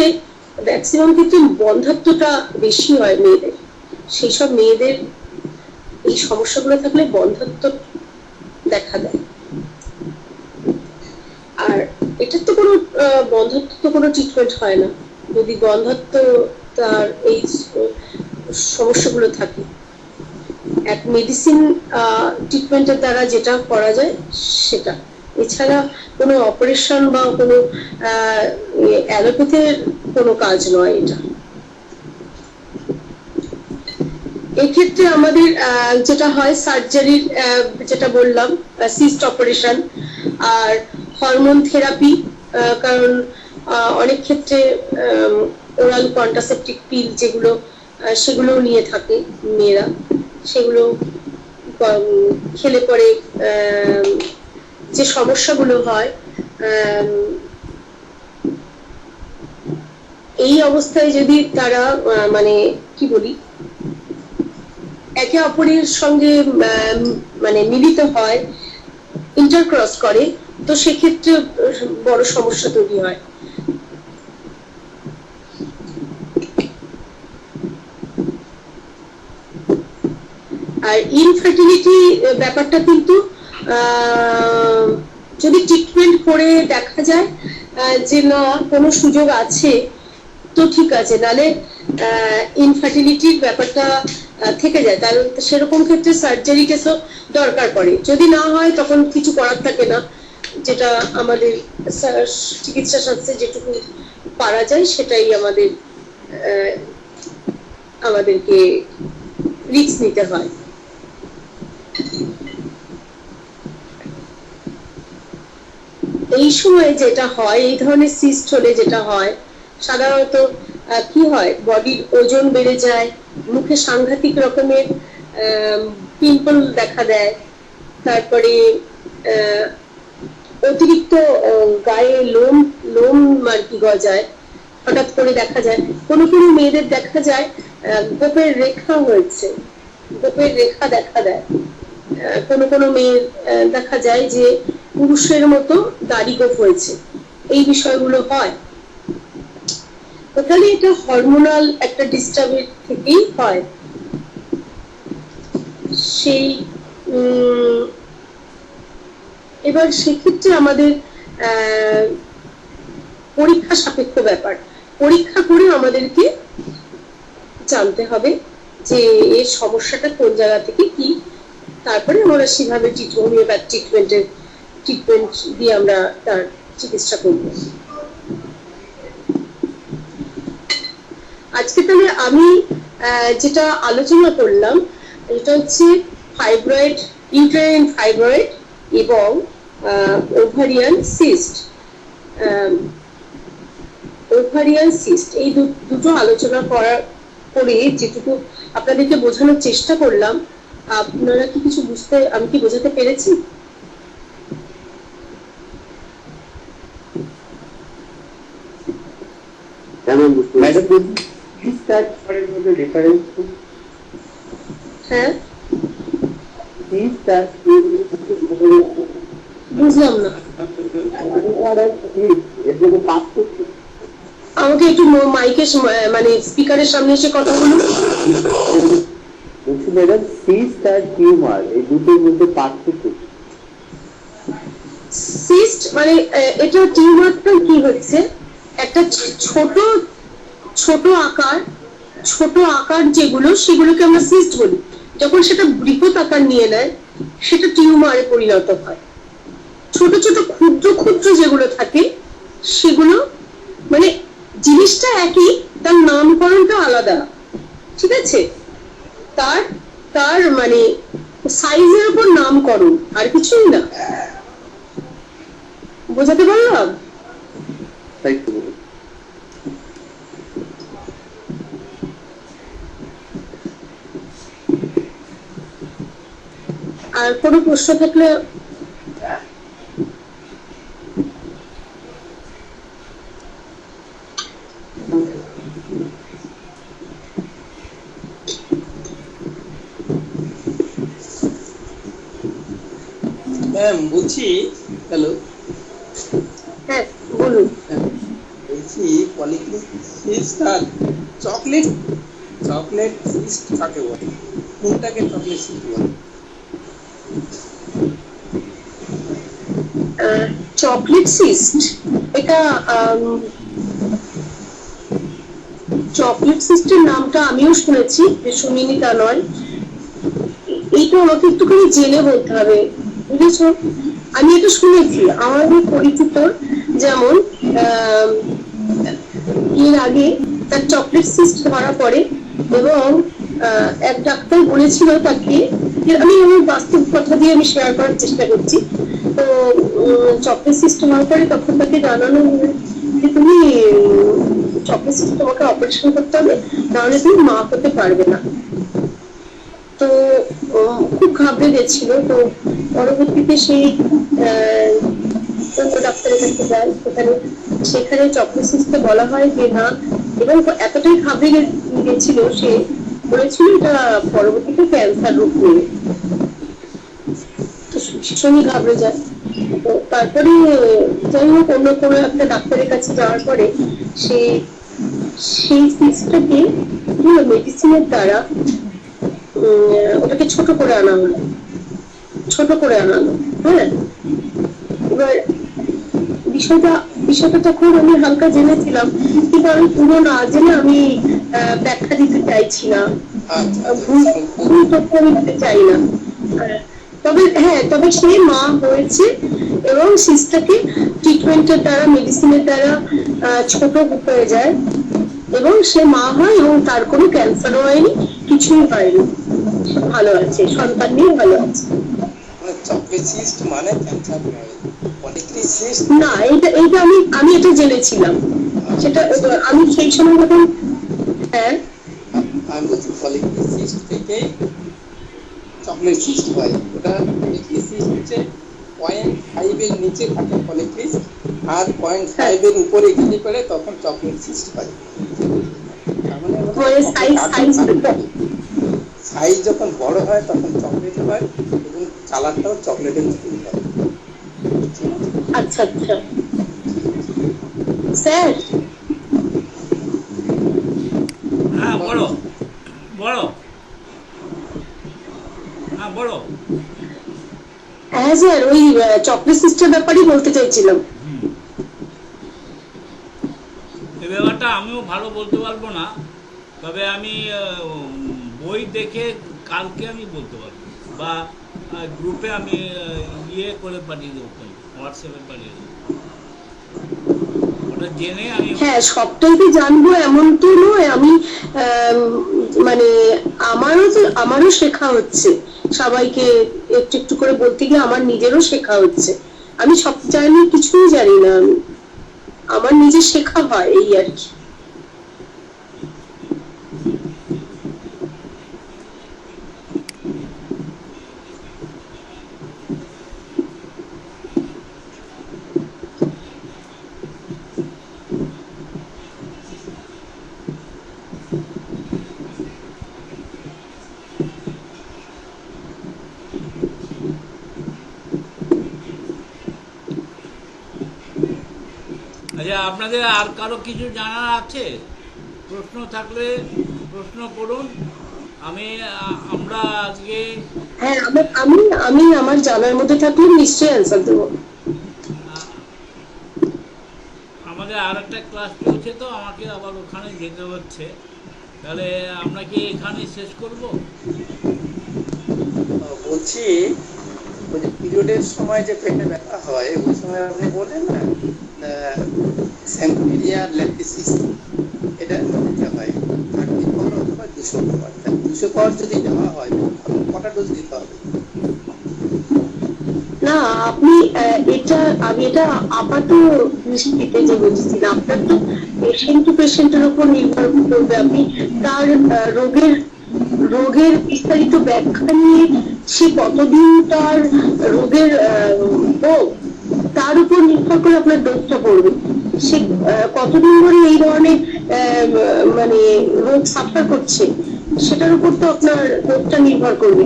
ম্যাক্সিমাম ক্ষেত্রে বন্ধ্যাত্বটা বেশি হয় মেয়েদের, সেই সব মেয়েদের এই সমস্যাগুলো থাকলে বন্ধ্যাত্ব দেখা দেয়। আর এটার তো কোনো বন্ধ্যাত্ব তো কোনো ট্রিটমেন্ট হয় না, যদি বন্ধ্যাত্ব তার এই সমস্যাগুলো থাকে, এক মেডিসিন ট্রিটমেন্টের দ্বারা যেটা করা যায় সেটা, এছাড়া কোনো অপারেশন বা কোনো অ্যালোপ্যাথির কোনো কাজ নয় এটা। এক্ষেত্রে আমাদের যেটা হয় সার্জারির, যেটা বললাম সিস্ট অপারেশন, আর হরমোন থেরাপি, কারণ অনেক ক্ষেত্রে ওরাল কন্ট্রাসেপটিভ পিল যেগুলো, সেগুলো নিয়ে থাকে মেয়েরা, সেগুলো খেলে পরে যে সমস্যাগুলো হয়, এই অবস্থায় যদি তারা মানে কি বলি একে অপরের সঙ্গে মানে মিলিত হয়, ইন্টারক্রস করে, তো সেক্ষেত্রে বড় সমস্যা তৈরি হয়। আর ইনফার্টিলিটি ব্যাপারটা কিন্তু যদি ট্রিটমেন্ট করে দেখা যায় যে না কোনো সুযোগ আছে, তো ঠিক আছে, নালে ইনফার্টিলিটির ব্যাপারটা থেকে যায়, তাহলে সেরকম ক্ষেত্রে সার্জারি কেসও দরকার পড়ে। যদি না হয় তখন কিছু করার থাকে না, যেটা আমাদের চিকিৎসা শাস্ত্রে যেটুকু পারা যায় সেটাই আমাদেরকে রিস্ক নিতে হয়। এই সময় যেটা হয়, এই ধরনের সিস্ট হলে যেটা হয় সাধারণত কি হয়, বডির ওজন বেড়ে যায়, মুখে সাংঘাতিক রকমের পিম্পল দেখা দেয়, তারপরে অতিরিক্ত গায়ে লোম আর কি গজায়, হঠাৎ করে দেখা যায় কোনো কোনো মেয়েদের দেখা যায় গোপের রেখা হয়েছে, গোপের রেখা দেখা দেয়, কোনো কোনো মেয়ের দেখা যায় যে পুরুষের মতো দাড়ি গোপ হয়েছে, এই বিষয়গুলো হয়। তাহলে এটা হরমোনাল একটা ডিস্টার্বের থেকেই হয়। সেই এবার সেক্ষেত্রে আমাদের পরীক্ষা সাপেক্ষ ব্যাপার, পরীক্ষা করে আমাদেরকে জানতে হবে যে এর সমস্যাটা কোন জায়গা থেকে কি, তারপরে আমরা সেভাবে ট্রিটমেন্ট দিয়ে আমরা তার চিকিৎসা করব। আজকে তাহলে আমি যেটা আলোচনা করলাম এটা হচ্ছে ফাইব্রয়েড, ইউটেরাইন ফাইব্রয়েড এবং ওভারিয়ান সিস্ট। এই দুটো আলোচনা করে যেটুকু আপনাদেরকে বোঝানোর চেষ্টা করলাম, আপনারা কি কিছু আমি কি বোঝাতে পেরেছি? হ্যাঁ, বুঝলাম না, আমাকে একটু মাইকে মানে স্পিকারের সামনে এসে কথা বলুন। ম্যাডাম সিস্ট আর টিউমার এই দুটোর মধ্যে পার্থক্য? সিস্ট মানে এটা টিউমারটা কি হচ্ছে, একটা ছোট আকার যেগুলো সেগুলোকে আমরা সিস্ট বলি। যখন সেটা বৃহৎ আকার নিয়ে নেয় সেটা টিউমারে পরিণত হয়। ছোট ছোট ক্ষুদ্র যেগুলো থাকে সেগুলো মানে জিনিসটা একই, তার নামকরণটা আলাদা, ঠিক আছে? তার মানে সাইজের উপর নামকরণ, আর কিছুই না। বোঝাতে পারলাম? আর কোনো প্রশ্ন থাকলে ম্যাম বলছি, হ্যালো, হ্যাঁ বলুন। বলছি পলিক্লিনিক সিস্ট আর চকলেট সিস্ট কাকে বলে? কোনটাকে চকলেট সিস্ট বলে? চকলেট সিস্ট, এটা চকলেট সিস্টের নামটা আমিও শুনেছি, শুনিনি তা নয়। এইটা আমাকে একটুখানি জেনে বলতে হবে, বুঝেছো? আমি এটা শুনেছি, আমার পরিচিত যেমন এর আগে তার চকলেট সিস্ট ধরা পড়ে এবং এক ডাক্তার বলেছিল তাকে, আমি আমার বাস্তব কথা দিয়ে আমি শেয়ার করার চেষ্টা করছি। তো চকলেট সিস্ট হওয়ার পরে তখন তাকে জানানো যে তুমি চকলেট সিস্ট, তোমাকে অপারেশন করতে হবে, নাহলে তুমি মা হতে পারবে না। তো খুব ঘাবড়ে গেছিল। তো পরবর্তীতে সেই ডাক্তারের কাছে যায়, সেখানে চকলেট সিস্টে বলা হয় যে না, এবং এতটাই ঘাবড়ে গেছিল সে, বলেছিল এটা পরবর্তীতে ক্যান্সার রূপ নেবে। ভীষণই ঘাবড়ে যায়। তো তারপরে যাই হোক অন্য কোনো একটা ডাক্তারের কাছে যাওয়ার পরে সেই সিস্টটাকে মেডিসিনের দ্বারা ওটাকে ছোট করে আনানো। হ্যাঁ, এবার বিষয়টা তখন আমি হালকা জেনেছিলাম, কিন্তু আমি পুরো না জেনে আমি ব্যাখ্যা দিতে চাইছি না, ভুল তথ্য আমি দিতে চাই না। তবে সে মা হয়েছে এবং সিস্টাকে ট্রিটমেন্টের দ্বারা, মেডিসিনের দ্বারা ছোট হয়ে যায় এবং সে মা হয় এবং তার কোনো ক্যান্সারও হয়নি, কিছুই হয়নি, ভালো আছে, সন্তান নিয়ে ভালো আছে। চকলেট সিস্ট মানে ক্যান্সার নয়, পলিক্লিনিক সিস্ট না, এইটা আমি এটা জেনেছিলাম, সেটা আমি সেই সময় যখন হ্যাঁ আমি বলছি পলিক্লিনিক সিস্ট থেকে চকলেট সিস্ট হয়। ওটা পলিক্লিনিক সিস্ট হচ্ছে 0.5 এর নিচে থাকে পলিক্লিনিক, আর 0.5 এর উপরে গেলে পরে তখন চকলেট সিস্ট হয়। তার মানে সাইজ যখন বড় হয় তখন চকলেট হয় এবং কালারটাও চকলেটের মতোই হয়। আচ্ছা আচ্ছা স্যার। হ্যাঁ বলো বলো, হ্যাঁ বলো। হ্যাঁ স্যার, ওই চকলেট সিস্টের ব্যাপারেই বলতে চাইছিলাম। এই ব্যাপারটা আমিও ভালো বলতে পারবো না, তবে আমি বই দেখে কালকে আমি বলতে পারবো, বা গ্রুপে আমি ইয়ে করে পাঠিয়ে দেবো, হোয়াটসঅ্যাপে পাঠিয়ে দেবো, ওটা জেনে আমি। হ্যাঁ, সবটাই যে জানবো এমন তো নয়। আমি মানে আমারও শেখা হচ্ছে, সবাইকে একটু একটু করে বলতে গিয়ে আমার নিজেরও শেখা হচ্ছে। আমি সব জানি, কিছুই জানি না আমি, আমার নিজের শেখা হয় এই আর কি। আচ্ছা, আপনাদের আর কারো কিছু জানার আছে? প্রশ্ন থাকলে প্রশ্ন করুন। আমরা আজকে হ্যাঁ, আমি আমি আমার জানার মধ্যে থাকলে নিশ্চয়ই অ্যান্সার দেবো। আমাদের আর একটা ক্লাস চলছে, তো আমাকে আবার ওখানে যেতে হচ্ছে। তাহলে আমরা কি এখানে শেষ করব? বলছি, ওই যে পিরিয়ডের সময় যে পেটে ব্যথা হয়, ওই সময় আপনি বলেন না স্যাঙ্কুলিয়া ল্যাকটিসিস, এটা দিতে হয় 34 অথবা 200 পাওয়ার। 200 পাওয়ার যদি দেওয়া হয়, কটা ডোজ দিতে হবে? না, আমি এটা আপাত দৃষ্টিতে যে বলছিলাম, আপনার তো পেশেন্ট টু পেশেন্টের উপর নির্ভর করবে। আপনি তার রোগের বিস্তারিত ব্যাখ্যা নিয়ে সে কতদিন তার রোগের ভোগ, তার উপর নির্ভর করে আপনার ডোজটা পড়বে। সে কতদিন ধরে এই ধরনের মানে রোগ সাফার করছে, সেটার উপর তো আপনার ডোজটা নির্ভর করবে।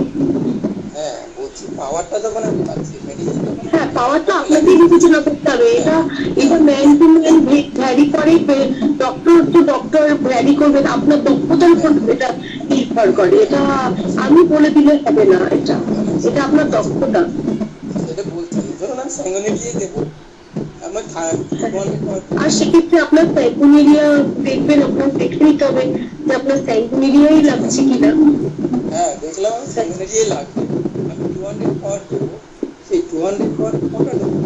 হ্যাঁ, বলছি পাওয়ারটা যখন আমি পাচ্ছি, মেডিসিন হ্যাঁ, পাওয়ারটা আপনাকেই বিবেচনা করতে হবে। এটা ম্যান টু ম্যান ভ্যারি করে, ডক্টর টু ডক্টর ভ্যারি করবে, আপনার দক্ষতার উপর এটা নির্ভর করে। এটা আমি বলে দিলে হবে না, এটা আপনার দক্ষতা। সেটা বলছি, ধরুন আমি স্যাঙ্গুলিয়া দেবো, আমার আর সেক্ষেত্রে আপনার স্যাঙ্গুলিয়া দেখবেন, আপনার দেখে নিতে হবে যে আপনার স্যাঙ্গুলিয়াই লাগছে কিনা। হ্যাঁ, দেখলাম আমি স্যাঙ্গুলিয়াই লাগবে, আমি 200 পাওয়ার দেবো, সেই 200 পাওয়ার কটা দেবো?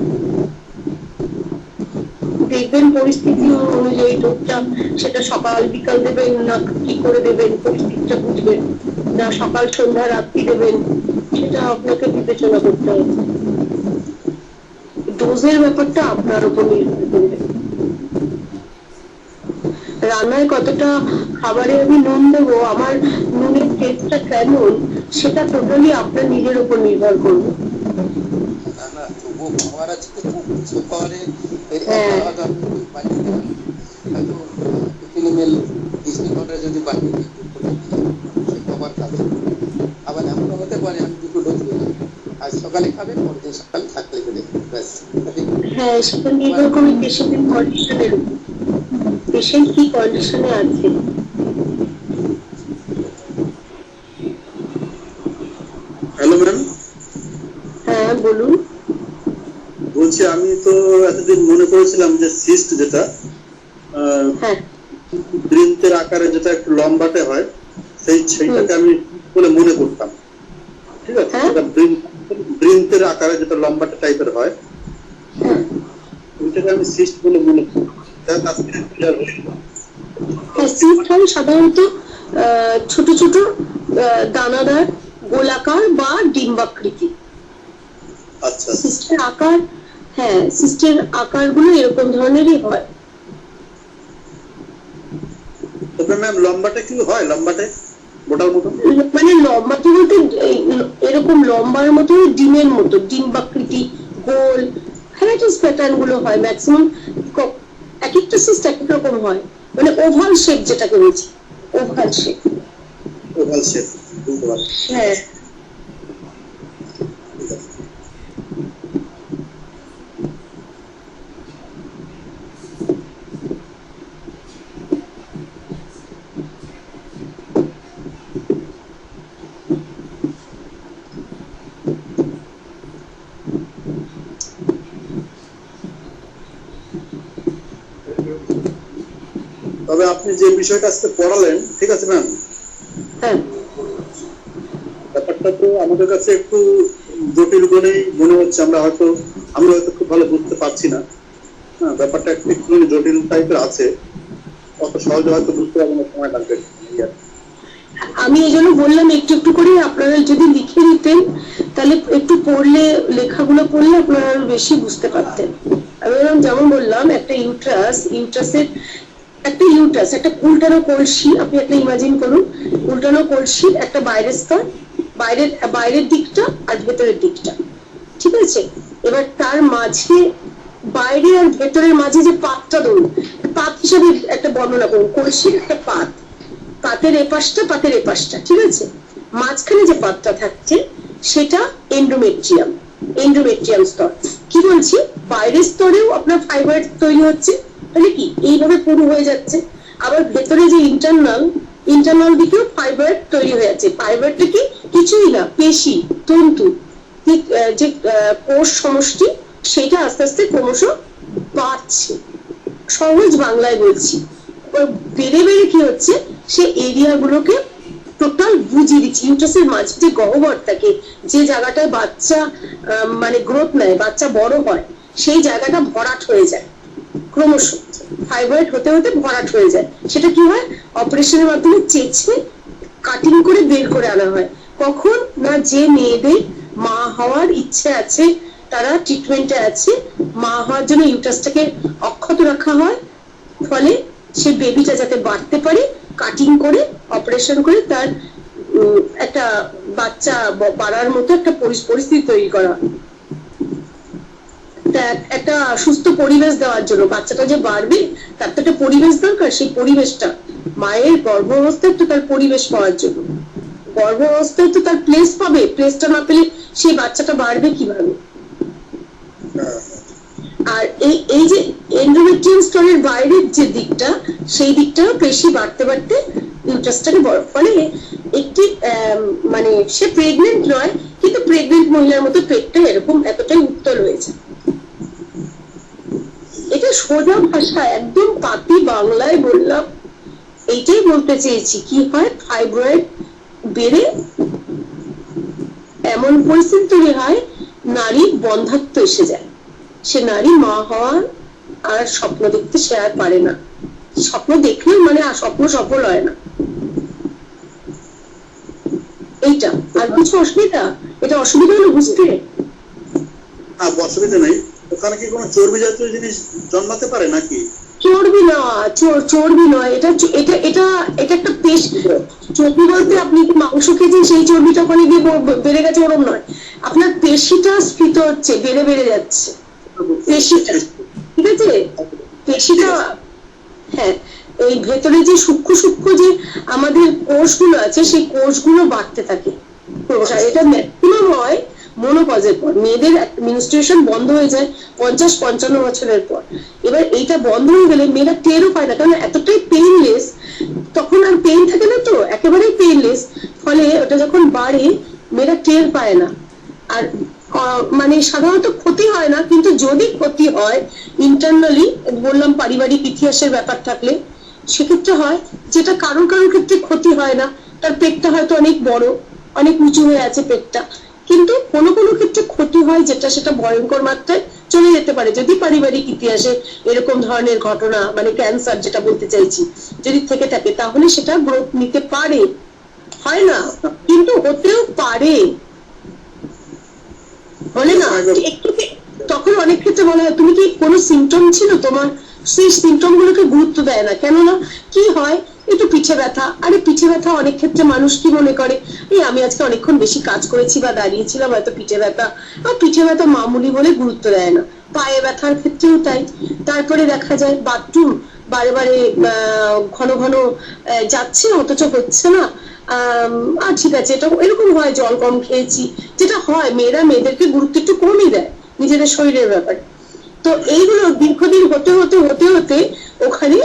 দেখবেন পরিস্থিতি অনুযায়ী ডোজটা, সেটা সকাল বিকাল দেবেন না কি করে দেবেন, পরিস্থিতিটা বুঝবেন, না সকাল সন্ধ্যা রাত্রি দেবেন, সেটা আপনাকে বিবেচনা করতে হবে। ডোজের ব্যাপারটা আপনার উপর নির্ভর করবে। রান্নায় কতটা খাবারে আমি নুন দেবো, আমার নুনের টেস্টটা কেমন, সেটা টোটালি আপনার নিজের উপর নির্ভর করবে। না না, তবুও পাওয়ার আছে তো, 200 পাওয়ারে হ্যাঁ। বানিয়ে দেবেন, হয়তো 15 ml ডিসনি পাউডার যদি বানিয়ে দিই, সে পাওয়ার খাবে। আবার এমনও হতে পারে আমি 2টো ডোজ দিলাম, আজ সকালে খাবে, পরের দিন সকালে থাকলে করে ব্যাস। হ্যাঁ, সেটা নির্ভর করবে পেশেন্টের কন্ডিশনের উপর, পেশেন্ট কি কন্ডিশনে আছে। হ্যালো ম্যাম, হ্যাঁ বলুন। বলছি আমি তো এতদিন মনে করেছিলাম যে সিস্ট যেটা হ্যাঁ, বৃন্তের আকারে যেটা একটু লম্বাটে হয়, সেইটাকে আমি বলে মনে করতাম। ঠিক আছে, হ্যাঁ? যেটা বৃন্তের আকারে যেটা লম্বাটে টাইপের হয়, ওইটাকে আমি সিস্ট বলে মনে করতাম। আজকে ক্লিয়ার হয়ে গেল। সিস্ট হয় সাধারণত ছোট ছোট দানাদার গোলাকার বা ডিম্বাকৃতি। আচ্ছা, সিস্টের আকার, হ্যাঁ, সিস্টের আকারগুলো এরকম ধরনেরই হয়। তবে ম্যাম লম্বাটে কি হয়? লম্বাটে মোটার মতো মানে লম্বাটি বলতে এরকম লম্বার মতো, ডিমের মতো, ডিম্বাকৃতি, গোল ভ্যারাইটিস প্যাটার্ন গুলো হয়। ম্যাক্সিমাম এক একটা সিস্ট এক এক রকম হয়, মানে ওভাল শেপ যেটাকে বলছি, ওভাল শেপ। ওভাল শেপ, বুঝতে পারছি। হ্যাঁ, ঠিক আছে। তবে আপনি যে বিষয়টা আজকে পড়ালেন, ঠিক আছে ম্যাম, হ্যাঁ, হয়তো আমাদের কাছে একটু জটিল বলেই মনে হচ্ছে, আমরা হয়তো খুব ভালো বুঝতে পারছি না। হ্যাঁ, ব্যাপারটা একটু জটিল টাইপের আছে, অত সহজে হয়তো বুঝতে পারবো না, সময় লাগবে। আমি এই জন্য বললাম একটু একটু করে আপনারা যদি লিখে নিতেন তাহলে একটু পড়লে, লেখাগুলো পড়লে আপনারা আরো বেশি বুঝতে পারতেন। আমি যেমন বললাম একটা ইউট্রাসের একটা উল্টানো কলসি, আপনি একটা ইমাজিন করুন, উল্টানো কলসির একটা বাইরের স্তর, বাইরের দিকটা আর ভেতরের দিকটা, ঠিক আছে? এবার তার মাঝে, বাইরে আর ভেতরের মাঝে যে পাতটা, ধরুন পাত হিসাবে একটা বর্ণনা করুন, কলসির একটা পাতের এপাশটা, ঠিক আছে? মাঝখানে যে পাতটা থাকছে সেটা এন্ডোমেট্রিয়াম স্তর। কি বলছি, বাইরের স্তরেও আপনার ফাইবার তৈরি হচ্ছে, তাহলে কি এইভাবে পুরো হয়ে যাচ্ছে। আবার ভেতরে যে ইন্টারনাল দিকেও ফাইবার তৈরি হয়ে যাচ্ছে। ফাইবারটা কি কিছুই না, পেশি, তন্তু, যে কোষ সমষ্টি, সেটা আস্তে আস্তে ক্রমশ বাড়ছে। সহজ বাংলায় বলছি, বেড়ে বেড়ে কি হচ্ছে, সে এরিয়া গুলোকে টোটাল বুঝিয়ে দিচ্ছি। ইউট্রাসের মাঝে যে গহ্বর থাকে, যে জায়গাটায় বাচ্চা মানে গ্রোথ নেয়, বাচ্চা বড় হয়, সেই জায়গাটা ভরাট হয়ে যায় ক্রমশ, ফাইব্রয়েড হতে হতে ভরাট হয়ে যায়। সেটা কি হয়, অপারেশনের মাধ্যমে চেঁচে কাটিং করে বের করে আনা হয়। কখন না, যে মেয়েদের মা হওয়ার ইচ্ছে আছে, তারা ট্রিটমেন্টে আছে, মা হওয়ার জন্য ইউট্রাসটাকে অক্ষত রাখা হয়, ফলে সে বেবিটা যাতে বাড়তে পারে, কাটিং করে অপারেশন করে তার একটা বাচ্চা বাড়ার মতো একটা পরিস্থিতি তৈরি করা, একটা সুস্থ পরিবেশ দেওয়ার জন্য। বাচ্চাটা যে বাড়বে তার তো একটা পরিবেশ দরকার, সেই পরিবেশটা মায়ের গর্ভাবস্থায় তো তার পরিবেশ পাওয়ার জন্য, গর্ভাবস্থায় তো তার প্লেস পাবে, প্লেসটা না পেলে সেই বাচ্চাটা বাড়বে কিভাবে? আর এই যে এন্ডোমেট্রিয়াম স্তরের বাইরের যে দিকটা, সেই দিকটাও পেশি বাড়তে বাড়তে ইউট্রাসটাকে বড়, ফলে একটি মানে সে প্রেগনেন্ট নয়, কিন্তু প্রেগনেন্ট মহিলার মতো পেটটা এরকম এতটাই উত্তল হয়েছে। এটা সোজা ভাষা, একদম পাতি বাংলায় বললাম, এইটাই বলতে চেয়েছি। কি হয়, ফাইব্রয়েড বেড়ে এমন পরিস্থিতি তৈরি হয়, নারীর বন্ধাত্ব এসে যায়, সে নারী মা হওয়ার আর স্বপ্ন দেখতে সে আর পারে না, স্বপ্ন দেখলেও মানে স্বপ্ন সফল হয় না। এইটা আর কিছু অসুবিধা, এটা অসুবিধা হলো বুঝতে? অসুবিধা নেই। ওখানে কি কোনো চর্বি জাতীয় জিনিস জন্মাতে পারে নাকি? চর্বি নয়, এটা একটা পেশি। চর্বি বলতে আপনি মাংস খেয়েছেন, সেই চর্বিটা ওখানে গিয়ে বেড়ে গেছে, ওরম নয়। আপনার পেশিটা স্ফীত হচ্ছে, বেড়ে যাচ্ছে পেশিটা, ঠিক আছে? পেশিটা, হ্যাঁ, এই ভেতরে যে সূক্ষ্ম যে আমাদের কোষগুলো আছে, সেই কোষগুলো বাড়তে থাকে। এটা ম্যাক্সিমাম হয় মেনোপজের পর, মেয়েদের মেনস্ট্রুয়েশন বন্ধ হয়ে যায় 50-55 বছরের পর। এবার এইটা বন্ধ হয়ে গেলে মেয়েরা টেরও পায় না, কারণ এতটাই পেইনলেস, তখন আর পেইন থাকে না, তো একেবারেই পেইনলেস, ফলে ওটা যখন বাড়ে মেয়েরা টের পায় না। আর মানে সাধারণত ক্ষতি হয় না, কিন্তু যদি ক্ষতি হয় ইন্টারনালি, বললাম পারিবারিক ইতিহাসের ব্যাপার থাকলে, সেক্ষেত্রে হয়, যেটা কারোর ক্ষেত্রে ক্ষতি হয় না, তার পেটটা হয়তো অনেক বড়, অনেক উঁচু হয়ে আছে পেটটা, কিন্তু কোনো ক্ষেত্রে ক্ষতি হয়, যেটা সেটা ভয়ঙ্কর মাত্রায় চলে যেতে পারে যদি পারিবারিক ইতিহাসে এরকম ধরনের ঘটনা, মানে ক্যান্সার যেটা বলতে চাইছি, যদি থেকে থাকে, তাহলে সেটা গ্রোথ নিতে পারে, হয় না কিন্তু হতেও পারে, বলে না একটু। তখন অনেক ক্ষেত্রে বলা হয়, তুমি কি কোনো সিমটম ছিল তোমার, সেই সিমটম গুলোকে গুরুত্ব দেয় না। কেননা কি হয়, একটু পিঠে ব্যথা, আরে পিঠে ব্যথা অনেক ক্ষেত্রে মানুষ কি মনে করে, এই আমি আজকে অনেকক্ষণ বেশি কাজ করেছি বা দাঁড়িয়েছিলাম, হয়তো পিঠে ব্যথা, আর পিঠে ব্যথা মামুলি বলে গুরুত্ব দেয় না। পায়ে ব্যথার ক্ষেত্রেও তাই। তারপরে দেখা যায় বাথরুম বারে ঘন যাচ্ছে, অথচ হচ্ছে না, আর ঠিক আছে, এটা এরকম হয়, জল কম খেয়েছি, যেটা হয়, মেয়েদেরকে গুরুত্ব একটু কমই দেয় নিজেদের শরীরের ব্যাপারে। তো এইগুলো দীর্ঘদিন হতে হতে ওখানে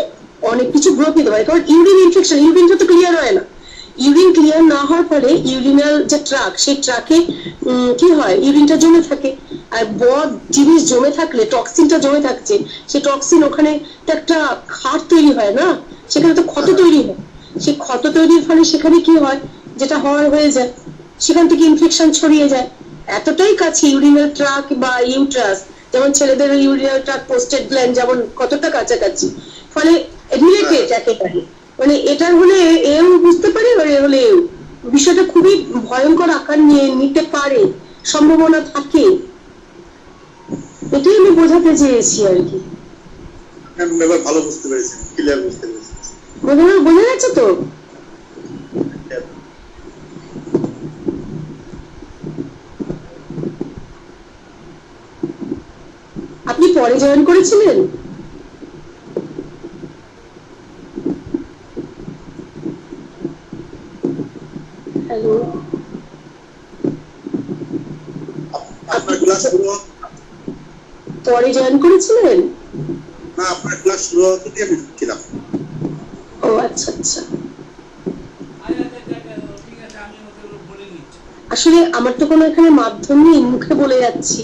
অনেক কিছু গ্রোথ নিতে পারে। কারণ ইউরিন ইনফেকশন, ইউরিনটা তো ক্লিয়ার হয় না, ইউরিন ক্লিয়ার না হওয়ার ফলে ইউরিনাল যে ট্রাক, সেই ট্রাকে কি হয়, ইউরিনটা জমে থাকে, আর বদ জিনিস জমে থাকলে, টক্সিনটা জমে থাকছে, সেই টক্সিন ওখানে তো একটা খাট তৈরি হয় না, সেখানে তো ক্ষত তৈরি হয়, সেই ক্ষত তৈরির ফলে সেখানে কি হয়, যেটা হয়ে যায়, সেখান থেকে ইনফেকশন ছড়িয়ে যায়। এতটাই কাছে ইউরিনাল ট্রাক বা ইউট্রাস, যেমন ছেলেদের ইউরিনাল ট্রাক পোস্টেড গ্ল্যান্ড যেমন কতটা কাছাকাছি, ফলে রিলেটেড একেবারে, মানে এটার হলে এও বুঝতে পারে আর এ হলে এও, বিষয়টা খুবই ভয়ঙ্কর আকার নিতে পারে, সম্ভাবনা থাকে। এটাই আমি বোঝাতে চেয়েছি আর কি। এবার ভালো বুঝতে পেরেছি, ক্লিয়ার বুঝতে পেরেছি। বোঝা যাচ্ছে তো? আপনি পরে জয়েন করেছিলেন? হ্যালো, আপনার ক্লাস শুরু পরে জয়েন করেছিলেন? না, আপনার ক্লাস শুরু হতে আমি ঢুকছিলাম। ও আচ্ছা আচ্ছা। ঠিক আছে, আমি ওকে বলে নিচ্ছি। আসলে আমার তো কোনো এখানে মাধ্যম নেই, মুখে বলে যাচ্ছি।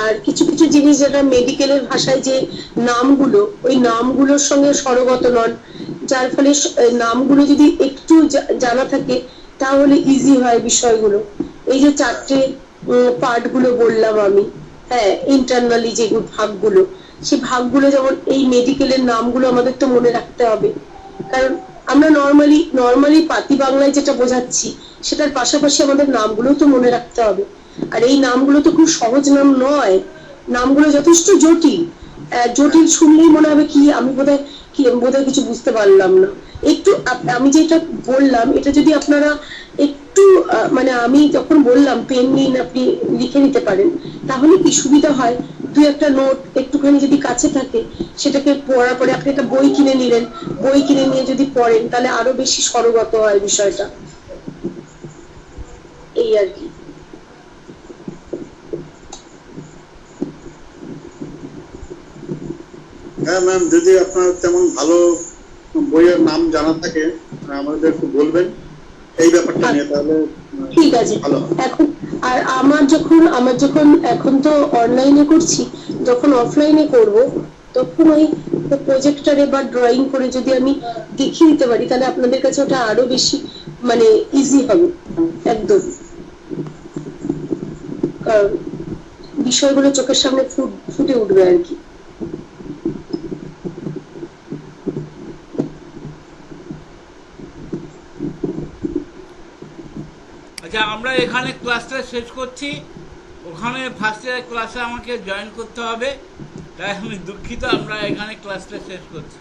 আর কিছু কিছু জিনিস যেটা মেডিকেলের ভাষায় যে নামগুলো, ওই নামগুলোর সঙ্গে স্বরগত নন, যার ফলে নামগুলো যদি একটু জানা থাকে তাহলে ইজি হয় বিষয়গুলো। এই যে চারটে পার্ট গুলো বললাম আমি, হ্যাঁ, ইন্টারনালি যে ভাগগুলো, সেই ভাগগুলো যেমন এই মেডিকেলের নামগুলো আমাদের তো মনে রাখতে হবে, কারণ আমরা নর্মালি পাতি বাংলায় যেটা বোঝাচ্ছি সেটার পাশাপাশি আমাদের নামগুলো তো মনে রাখতে হবে। আর এই নামগুলো তো খুব সহজ নাম নয়, নামগুলো যথেষ্ট জটিল। জটিল শুনলেই মনে হবে কি আমি বোধহয় কিছু বুঝতে পারলাম না। একটু আমি যেটা বললাম এটা যদি আপনারা একটু মানে আমি যখন বললাম পেন নিন, আপনি লিখে নিতে পারেন, তাহলে কি সুবিধা হয়। দুই একটা নোট একটুখানি যদি কাছে থাকে, সেটাকে পড়ার পরে আপনি একটা বই কিনে নিলেন, বই কিনে নিয়ে যদি পড়েন তাহলে আরো বেশি স্বরগত হয় বিষয়টা, এই আর কি। হ্যাঁ ম্যাম, যদি আপনার তেমন ভালো বইয়ের নাম জানা থাকে আমাদের একটু বলবেন এই ব্যাপারটা নিয়ে, তাহলে ঠিক আছে। ভালো। এখন আর আমার যখন এখন তো অনলাইনে করছি, যখন অফলাইনে করব তখন ওই প্রজেক্টরে বা ড্রয়িং করে যদি আমি দেখিয়ে দিতে পারি তাহলে আপনাদের কাছে ওটা আরো বেশি মানে ইজি হবে একদম, কারণ বিষয়গুলো চোখের সামনে ফুটে উঠবে আর কি। আচ্ছা, আমরা এখানে ক্লাসটা শেষ করছি, ওখানে ফার্স্ট ইয়ার ক্লাসে আমাকে জয়েন করতে হবে, তাই আমি দুঃখিত, আমরা এখানে ক্লাসটা শেষ করছি।